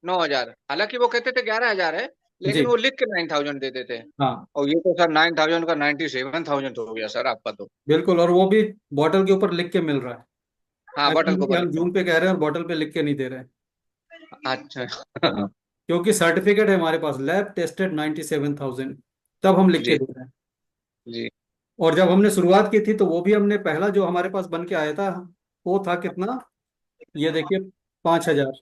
9,000, हालांकि वो कहते थे 11,000 है, जी। लेकिन वो लिख के 9,000 देते थे। हाँ और ये तो सर 9,000 का 97,000 हो गया सर आपका तो। बिल्कुल। और वो भी बॉटल के ऊपर लिख के मिल रहा है। हाँ ऐसा बटन नहीं को कि ऊपर हम लिखा जूम पे कह रहे हैं और बॉटल पे लिख के नहीं दे रहे हैं। है। अच्छा। क्योंकि सर्टिफिकेट है हमारे पास, लैब टेस्टेड 97,000, तब हम लिख के जी। दे रहे हैं। जी। और जब हमने शुरुआत की थी तो वो भी हमने पहला जो हमारे पास बन के आया था वो था कितना, ये देखिए, 5,000।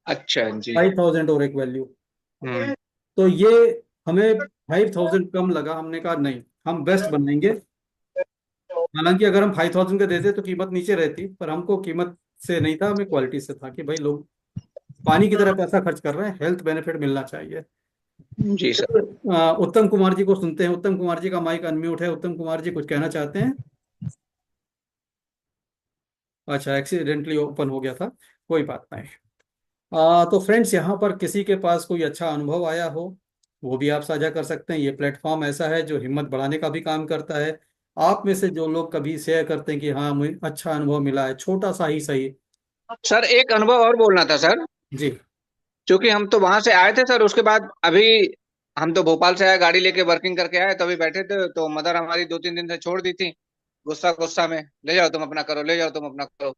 अच्छा जी। 5,000 और एक वैल्यू। हम्म। तो ये हमें 5,000 कम लगा। हमने कहा नहीं, हम बेस्ट बनाएंगे। हालांकि अगर हम 5,000 का देते तो कीमत नीचे रहती, पर हमको कीमत से नहीं था, हमें क्वालिटी से था कि भाई लोग पानी की तरह पैसा खर्च कर रहे हैं, हेल्थ बेनिफिट मिलना चाहिए। जी सर। उत्तम कुमार जी को सुनते हैं। उत्तम कुमार जी का माइक अनम्यूट है। उत्तम कुमार जी कुछ कहना चाहते हैं? अच्छा, एक्सीडेंटली ओपन हो गया था, कोई बात नहीं। तो फ्रेंड्स, यहाँ पर किसी के पास कोई अच्छा अनुभव आया हो वो भी आप साझा कर सकते हैं। ये प्लेटफॉर्म ऐसा है जो हिम्मत बढ़ाने का भी काम करता है। आप में से जो लोग कभी शेयर करते हैं कि हाँ मुझे अच्छा अनुभव मिला है, छोटा सा ही सही। सर एक अनुभव और बोलना था सर। जी। क्योंकि हम तो वहां से आए थे सर, उसके बाद अभी हम तो भोपाल से आए, गाड़ी लेके वर्किंग करके आए, तो अभी बैठे थे तो मदर हमारी 2-3 दिन से छोड़ दी थी, गुस्सा गुस्सा में, ले जाओ तुम अपना करो, ले जाओ तुम अपना करो।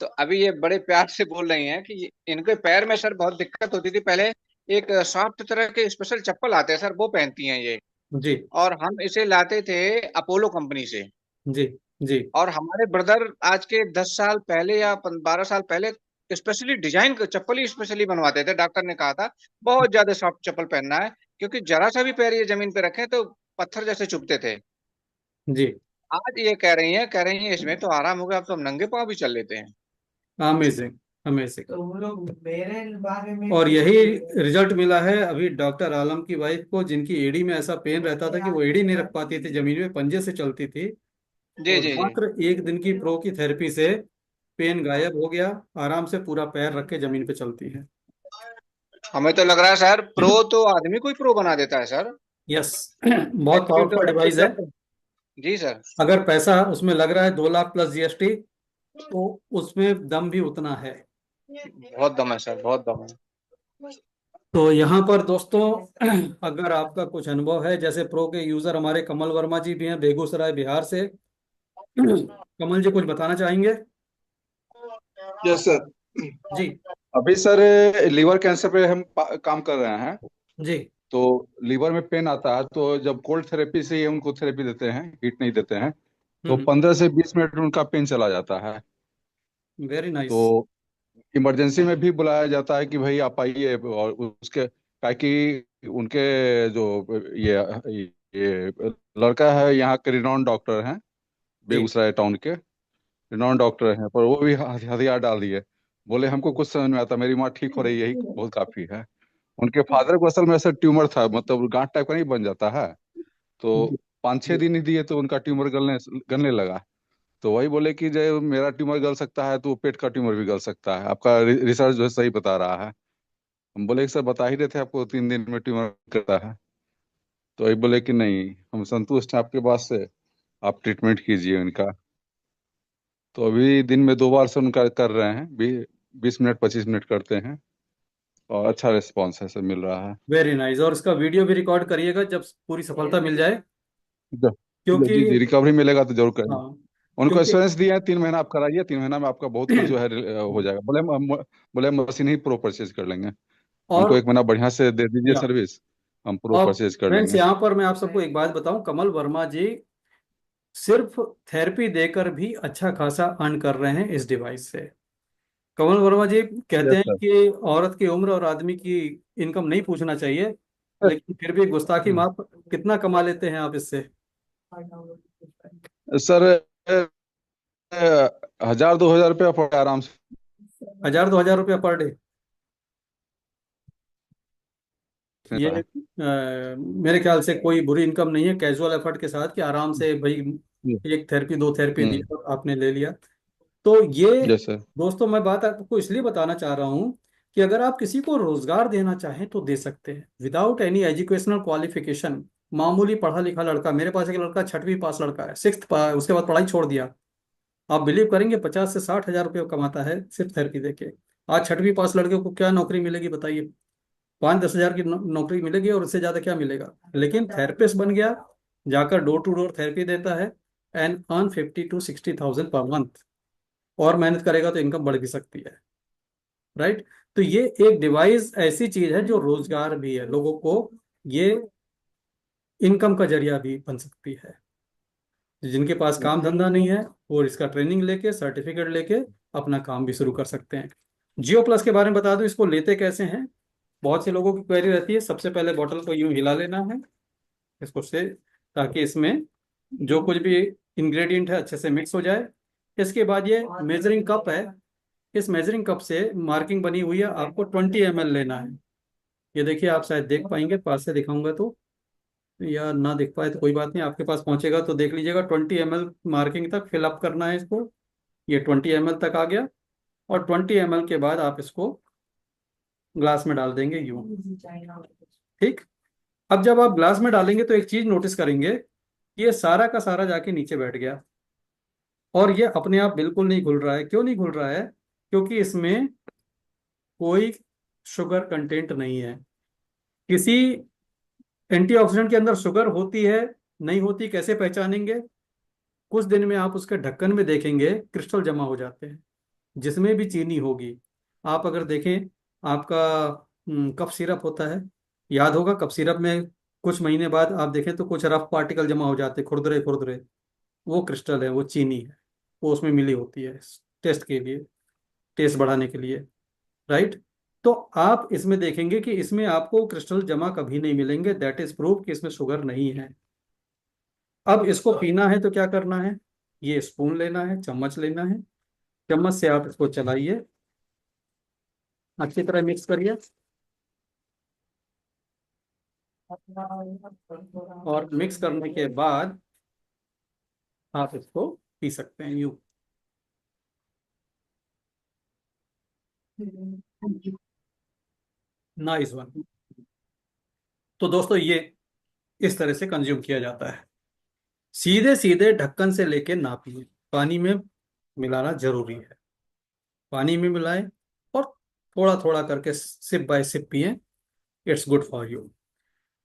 तो अभी ये बड़े प्यार से बोल रही हैं कि इनके पैर में सर बहुत दिक्कत होती थी पहले, एक सॉफ्ट तरह के स्पेशल चप्पल आते हैं सर, वो पहनती हैं ये। जी और हम इसे लाते थे अपोलो कंपनी से। जी जी। और हमारे ब्रदर आज के 10 साल पहले या 12 साल पहले स्पेशली डिजाइन चप्पल ही स्पेशली बनवाते थे। डॉक्टर ने कहा था बहुत ज्यादा सॉफ्ट चप्पल पहनना है, क्योंकि जरा सा भी पैर ये जमीन पे रखे तो पत्थर जैसे चुभते थे। जी। आज ये कह रही हैं इसमें तो आराम हो गया, अब तो हम नंगे पाँव भी चल लेते हैं। Amazing amazing. तो वो लोग मेरे बारे में और यही रिजल्ट मिला है अभी डॉक्टर आलम की वाइफ को, जिनकी एड़ी में ऐसा पेन रहता था कि वो एड़ी नहीं रख पाती थी जमीन में, पंजे से चलती थी। जी और जी जी। मात्र एक दिन की प्रो की थेरेपी से पेन गायब हो गया, आराम से पूरा पैर रख के जमीन पे चलती है। हमें तो लग रहा है सर, प्रो तो आदमी को ही प्रो बना देता है सर। यस बहुत एक्चुअली तो पावरफुल डिवाइस है। जी सर। अगर पैसा उसमें लग रहा है 2 लाख प्लस जीएसटी, तो उसमें दम भी उतना है। बहुत दम है सर, बहुत दम है। तो यहाँ पर दोस्तों अगर आपका कुछ अनुभव है, जैसे प्रो के यूजर हमारे कमल वर्मा जी भी हैं बेगूसराय बिहार से। कमल जी कुछ बताना चाहेंगे? Yes sir. जी अभी सर लीवर कैंसर पे हम काम कर रहे हैं। जी। तो लीवर में पेन आता है तो जब कोल्ड थेरेपी से ही उनको थेरेपी देते हैं, हीट नहीं देते हैं, तो हम्म। 15 से 20 मिनट में उनका पेन चला जाता है। Very nice. तो इमरजेंसी में भी बुलाया जाता है कि भाई आप आइए, और उसके ताकि उनके जो ये लड़का है यहाँ के रिनॉन डॉक्टर हैं, जी बेगूसराय टाउन के रिनॉन डॉक्टर हैं, पर वो भी हथियार डाल दिए। बोले हमको कुछ समझ में आता, मेरी माँ ठीक हो रही है, यही बहुत काफी है। उनके फादर को असल में ऐसा ट्यूमर था, मतलब गांठ टाइप का नहीं बन जाता है। तो जी 5-6 दिन ही दिए तो उनका ट्यूमर गलने गलने लगा। तो वही बोले कि जो मेरा ट्यूमर गल सकता है तो पेट का ट्यूमर भी गल सकता है, आपका रिसर्च जो है सही बता रहा है। हम बोले कि सर बता ही रहे थे आपको 3 दिन में ट्यूमर करता है। तो वही बोले कि नहीं, हम संतुष्ट हैं आपके बात से, आप ट्रीटमेंट कीजिए उनका। तो अभी दिन में 2 बार से उनका कर रहे हैं, 20 मिनट 25 मिनट करते हैं, और अच्छा रिस्पॉन्स है सर, मिल रहा है। Very nice. और इसका वीडियो भी रिकॉर्ड करिएगा जब पूरी सफलता मिल जाए, ज- क्योंकि जी जी, रिकवरी मिलेगा तो जरूर करेंगे। हाँ उनको क्योंकि एश्योरेंस दिया है 3 महीना आप कराइए, 3 महीना में आपका बहुत कुछ जो है हो जाएगा। बोले हम मशीन ही प्रो परचेज कर लेंगे, हमको और 1 महीना बढ़िया से दे दीजिए या सर्विस, हम प्रो और परचेज कर फ्रेंड्स, लेंगे। यहाँ पर मैं आप सबको एक बात बताऊं, कमल वर्मा जी सिर्फ थेरेपी देकर भी अच्छा खासा अर्न कर रहे हैं इस डिवाइस से। कमल वर्मा जी कहते यस हैं सर। कि औरत की उम्र और आदमी की इनकम नहीं पूछना चाहिए, लेकिन फिर भी गुस्ताखी माफ, कितना कमा लेते हैं आप इससे? सर 1,000-2,000 रुपया पड़ा आराम से 1,000-2,000 रुपया पर डे? ये देता है। मेरे ख्याल से कोई बुरी इनकम नहीं है, कैजुअल एफर्ट के साथ कि आराम से भाई एक थेरेपी दो थेरेपी दी हम्म। और आपने ले लिया। तो ये यस सर। दोस्तों, मैं बात आपको इसलिए बताना चाह रहा हूँ कि अगर आप किसी को रोजगार देना चाहें तो दे सकते हैं विदाउट एनी एजुकेशनल क्वालिफिकेशन। मामूली पढ़ा लिखा लड़का, मेरे पास एक लड़का 6वीं पास लड़का है, 6th, उसके बाद पढ़ाई छोड़ दिया। आप बिलीव करेंगे 50 से 60 हजार रुपये कमाता है सिर्फ थेरेपी देके। आज 6वीं पास लड़के को क्या नौकरी मिलेगी बताइए? 5-10 हजार की नौकरी मिलेगी, और उससे ज्यादा क्या मिलेगा? लेकिन थेरेपिस्ट बन गया, जाकर डोर टू डोर थेरेपी देता है, and earn 50 to 60 thousand per month. और मेहनत करेगा तो इनकम बढ़ भी सकती है, राइट? तो ये एक डिवाइस ऐसी चीज है जो रोजगार भी है लोगों को, ये इनकम का जरिया भी बन सकती है। जिनके पास काम धंधा नहीं है वो इसका ट्रेनिंग लेके सर्टिफिकेट लेके अपना काम भी शुरू कर सकते हैं। जियो प्लस के बारे में बता दूं, इसको लेते कैसे हैं? बहुत से लोगों की क्वेरी रहती है। सबसे पहले बॉटल को यूं हिला लेना है इसको से, ताकि इसमें जो कुछ भी इंग्रेडिएंट है अच्छे से मिक्स हो जाए। इसके बाद ये मेजरिंग कप है, इस मेजरिंग कप से मार्किंग बनी हुई है, आपको 20 ml लेना है। ये देखिए, आप शायद देख पाएंगे, पास से दिखाऊंगा तो, या ना देख पाए तो कोई बात नहीं, आपके पास पहुंचेगा तो देख लीजिएगा। 20 ml मार्किंग तक फिल अप करना है इसको। ये 20 ml तक आ गया, और 20 ml के बाद आप इसको ग्लास में डाल देंगे यूं। ठीक। अब जब आप ग्लास में डालेंगे तो एक चीज नोटिस करेंगे कि ये सारा का सारा जाके नीचे बैठ गया, और ये अपने आप बिल्कुल नहीं घुल रहा है। क्यों नहीं घुल रहा है? क्योंकि इसमें कोई शुगर कंटेंट नहीं है। किसी एंटीऑक्सीडेंट के अंदर शुगर होती है नहीं होती कैसे पहचानेंगे? कुछ दिन में आप उसके ढक्कन में देखेंगे क्रिस्टल जमा हो जाते हैं, जिसमें भी चीनी होगी। आप अगर देखें, आपका कफ सिरप होता है, याद होगा कफ सिरप में कुछ महीने बाद आप देखें तो कुछ रफ पार्टिकल जमा हो जाते हैं, खुरदरे खुरदरे, वो क्रिस्टल है, वो चीनी है, वो उसमें मिली होती है टेस्ट के लिए, टेस्ट बढ़ाने के लिए, राइट। तो आप इसमें देखेंगे कि इसमें आपको क्रिस्टल जमा कभी नहीं मिलेंगे, दैट इज प्रूफ कि इसमें शुगर नहीं है। अब इसको पीना है तो क्या करना है, ये स्पून लेना है, चम्मच लेना है, चम्मच से आप इसको चलाइए, अच्छी तरह मिक्स करिए, और मिक्स करने के बाद आप इसको पी सकते हैं यूं। Nice one. तो दोस्तों ये इस तरह से कंज्यूम किया जाता है, सीधे सीधे ढक्कन से लेके ना पिए, पानी में मिलाना जरूरी है, पानी में मिलाएं और थोड़ा थोड़ा करके सिप बाय सिप पिए, इट्स गुड फॉर यू।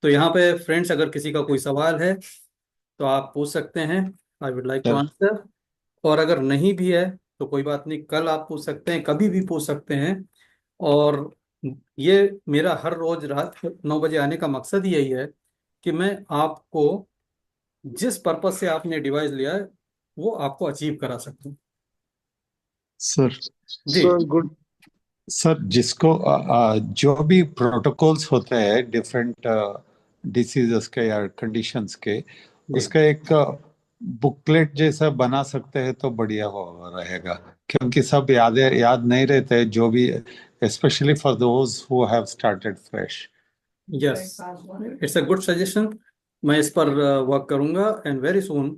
तो यहाँ पे फ्रेंड्स अगर किसी का कोई सवाल है तो आप पूछ सकते हैं, I would like to sir answer. और अगर नहीं भी है तो कोई बात नहीं, कल आप पूछ सकते हैं, कभी भी पूछ सकते हैं। और ये मेरा हर रोज रात 9 बजे आने का मकसद यही है कि मैं आपको जिस पर्पज से आपने डिवाइस लिया है वो आपको अचीव करा सकूं। सर जी सो गुड। सर जिसको जो भी प्रोटोकॉल्स होते हैं डिफरेंट डिसीजेस के या कंडीशंस के, जी उसका एक बुकलेट जैसा बना सकते हैं तो बढ़िया हो रहेगा, क्योंकि सब याद नहीं रहते, जो भी specially for those who have started fresh. Yes, it's a good suggestion. मैं इस पर वर्क करूंगा and very soon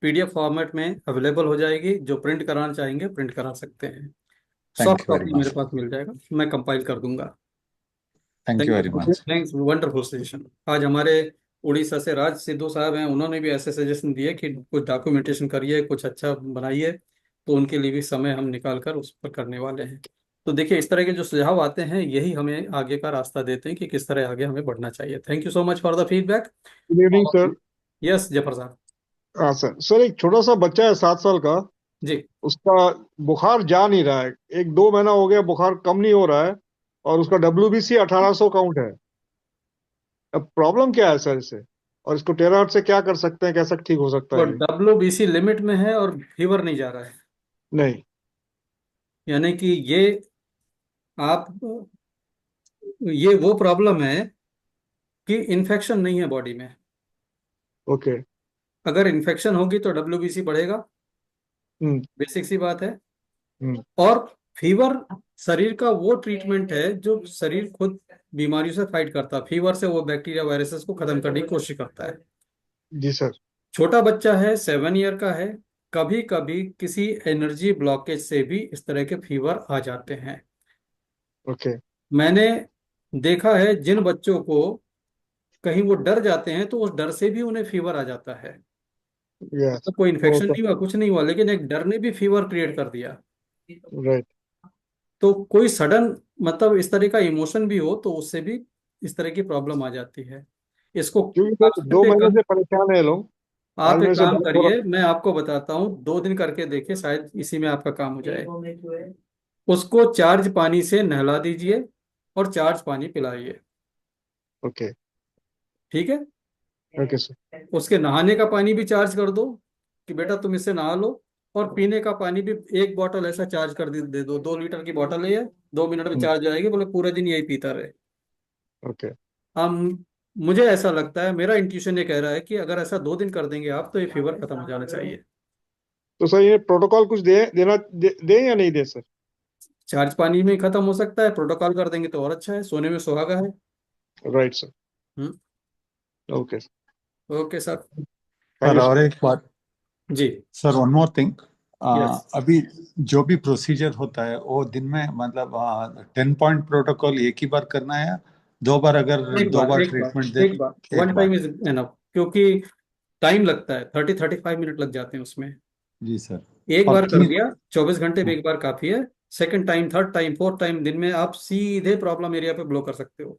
PDF format में अवेलेबल हो जाएगी, जो प्रिंट कराना चाहेंगे प्रिंट करा सकते हैं, thank soft you very copy मेरे मच। पास मिल जाएगा, मैं कंपाइल कर दूंगा। Thank thank you very you, much. Thanks, wonderful suggestion. आज हमारे उड़ीसा से राज सिद्धू साहब हैं, उन्होंने भी ऐसे सजेशन दिए कि कुछ डॉक्यूमेंटेशन करिए, कुछ अच्छा बनाइए, तो उनके लिए भी समय हम निकाल कर उस पर करने वाले हैं। तो देखिए इस तरह के जो सुझाव आते हैं यही हमें आगे का रास्ता देते हैं कि किस तरह आगे हमें बढ़ना चाहिए। Thank you so much for the feedback. Good evening sir. Yes Zafar साहब। हाँ सर, सर एक छोटा सा बच्चा है 7 साल का, जी उसका बुखार जा नहीं रहा है, 1-2 महीना हो गया, बुखार कम नहीं हो रहा है, और उसका WBC 1800 काउंट है। अब प्रॉब्लम क्या है सर इसे, और इसको टेराहर्ट से क्या कर सकते हैं, कैसा ठीक हो सकता तो है ये? WBC लिमिट में है और फीवर नहीं जा रहा है, नहीं। यानी कि आप ये वो प्रॉब्लम है कि इन्फेक्शन नहीं है बॉडी में। ओके। अगर इन्फेक्शन होगी तो WBC बढ़ेगा, हम्म। बेसिक सी बात है। हम्म। और फीवर शरीर का वो ट्रीटमेंट है जो शरीर खुद बीमारियों से फाइट करता है, फीवर से वो बैक्टीरिया वायरसेस को खत्म करने की कोशिश करता है। जी सर। छोटा बच्चा है, 7 ईयर का है, कभी कभी किसी एनर्जी ब्लॉकेज से भी इस तरह के फीवर आ जाते हैं। ओके। मैंने देखा है जिन बच्चों को कहीं वो डर जाते हैं तो उस डर से भी उन्हें फीवर आ जाता है, यस। मतलब कोई वो इन्फेक्शन तो नहीं हुआ, कुछ नहीं हुआ, लेकिन एक डर ने भी फीवर क्रिएट कर दिया। राइट। तो कोई सडन मतलब इस तरह का इमोशन भी हो तो उससे भी इस तरह की प्रॉब्लम आ जाती है। इसको क्योंकि आप सर सिर्फ 2 महीने से परेशान है ये लोग। आप आज एक मेरे से काम बात हो करिए, रहा। मैं आपको बताता हूँ, 2 दिन करके देखिए, शायद इसी में आपका काम हो जाए। उसको चार्ज पानी से नहला दीजिए और चार्ज पानी पिलाइए, ओके। ठीक है। Okay sir. उसके नहाने का पानी भी चार्ज कर दो कि बेटा तुम इससे नहा लो, और पीने का पानी भी एक बोतल ऐसा चार्ज कर दे दो, 2 लीटर की बोतल है ये, 2 मिनट में चार्ज हो जाएगी, बोले पूरे दिन यही पीता रहे। ओके। हम मुझे ऐसा लगता है, मेरा इंट्यूशन ये कह रहा है कि अगर ऐसा 2 दिन कर देंगे आप तो ये फीवर खत्म हो जाना चाहिए। तो सर ये प्रोटोकॉल कुछ दे या नहीं दे सर? चार्ज पानी में खत्म हो सकता है, प्रोटोकॉल कर देंगे तो और अच्छा है, सोने में सुहागा है। Right sir. हम्म। Okay. Okay sir. Thank sir you और सर। एक बात, जी। Sir one more thing, yes, अभी जो भी प्रोसीजर होता है वो दिन में मतलब 10 पॉइंट प्रोटोकॉल एक ही बार करना है या 2 बार, अगर एक दो बार बार एक ट्रीटमेंट बार दे? एक बार, एक one time bar. Is enough, क्योंकि टाइम लगता है, 30-35 मिनट लग जाते हैं उसमें। जी सर। एक और बार कर तीन। दिया, 24 घंटे में एक बार काफी है। Second time, third time, fourth time दिन में आप सीधे प्रॉब्लम एरिया पे ब्लो कर सकते हो।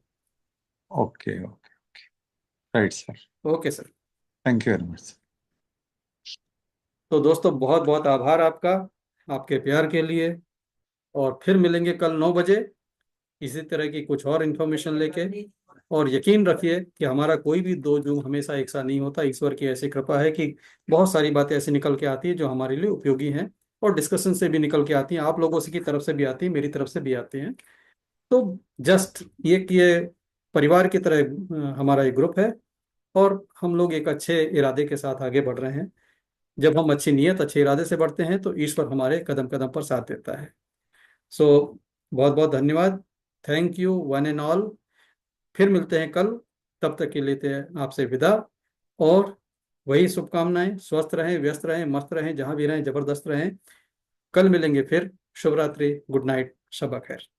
Okay okay, right sir. Okay sir. Thank you very much. तो दोस्तों बहुत बहुत आभार आपका, आपके प्यार के लिए। और फिर मिलेंगे कल 9 बजे। इसी तरह की कुछ और इन्फॉर्मेशन लेके। और यकीन रखिए कि हमारा कोई भी दो जूम हमेशा एक सा नहीं होता। ईश्वर की ऐसी कृपा है कि बहुत सारी बातें ऐसी निकल के आती है जो हमारे लिए उपयोगी हैं, और डिस्कशन से भी निकल के आती हैं, आप लोगों से की तरफ से भी आती है, मेरी तरफ से भी आती हैं। तो जस्ट ये कि ये परिवार की तरह हमारा एक ग्रुप है, और हम लोग एक अच्छे इरादे के साथ आगे बढ़ रहे हैं। जब हम अच्छी नीयत अच्छे इरादे से बढ़ते हैं तो ईश्वर हमारे कदम कदम पर साथ देता है। सो बहुत बहुत धन्यवाद। Thank you one and all. फिर मिलते हैं कल। तब तक के लेते हैं आपसे विदा, और वही शुभकामनाएं। स्वस्थ रहें, व्यस्त रहें, मस्त रहें, जहां भी रहें जबरदस्त रहें। कल मिलेंगे फिर। शुभ रात्रि, गुड नाइट, शब खैर।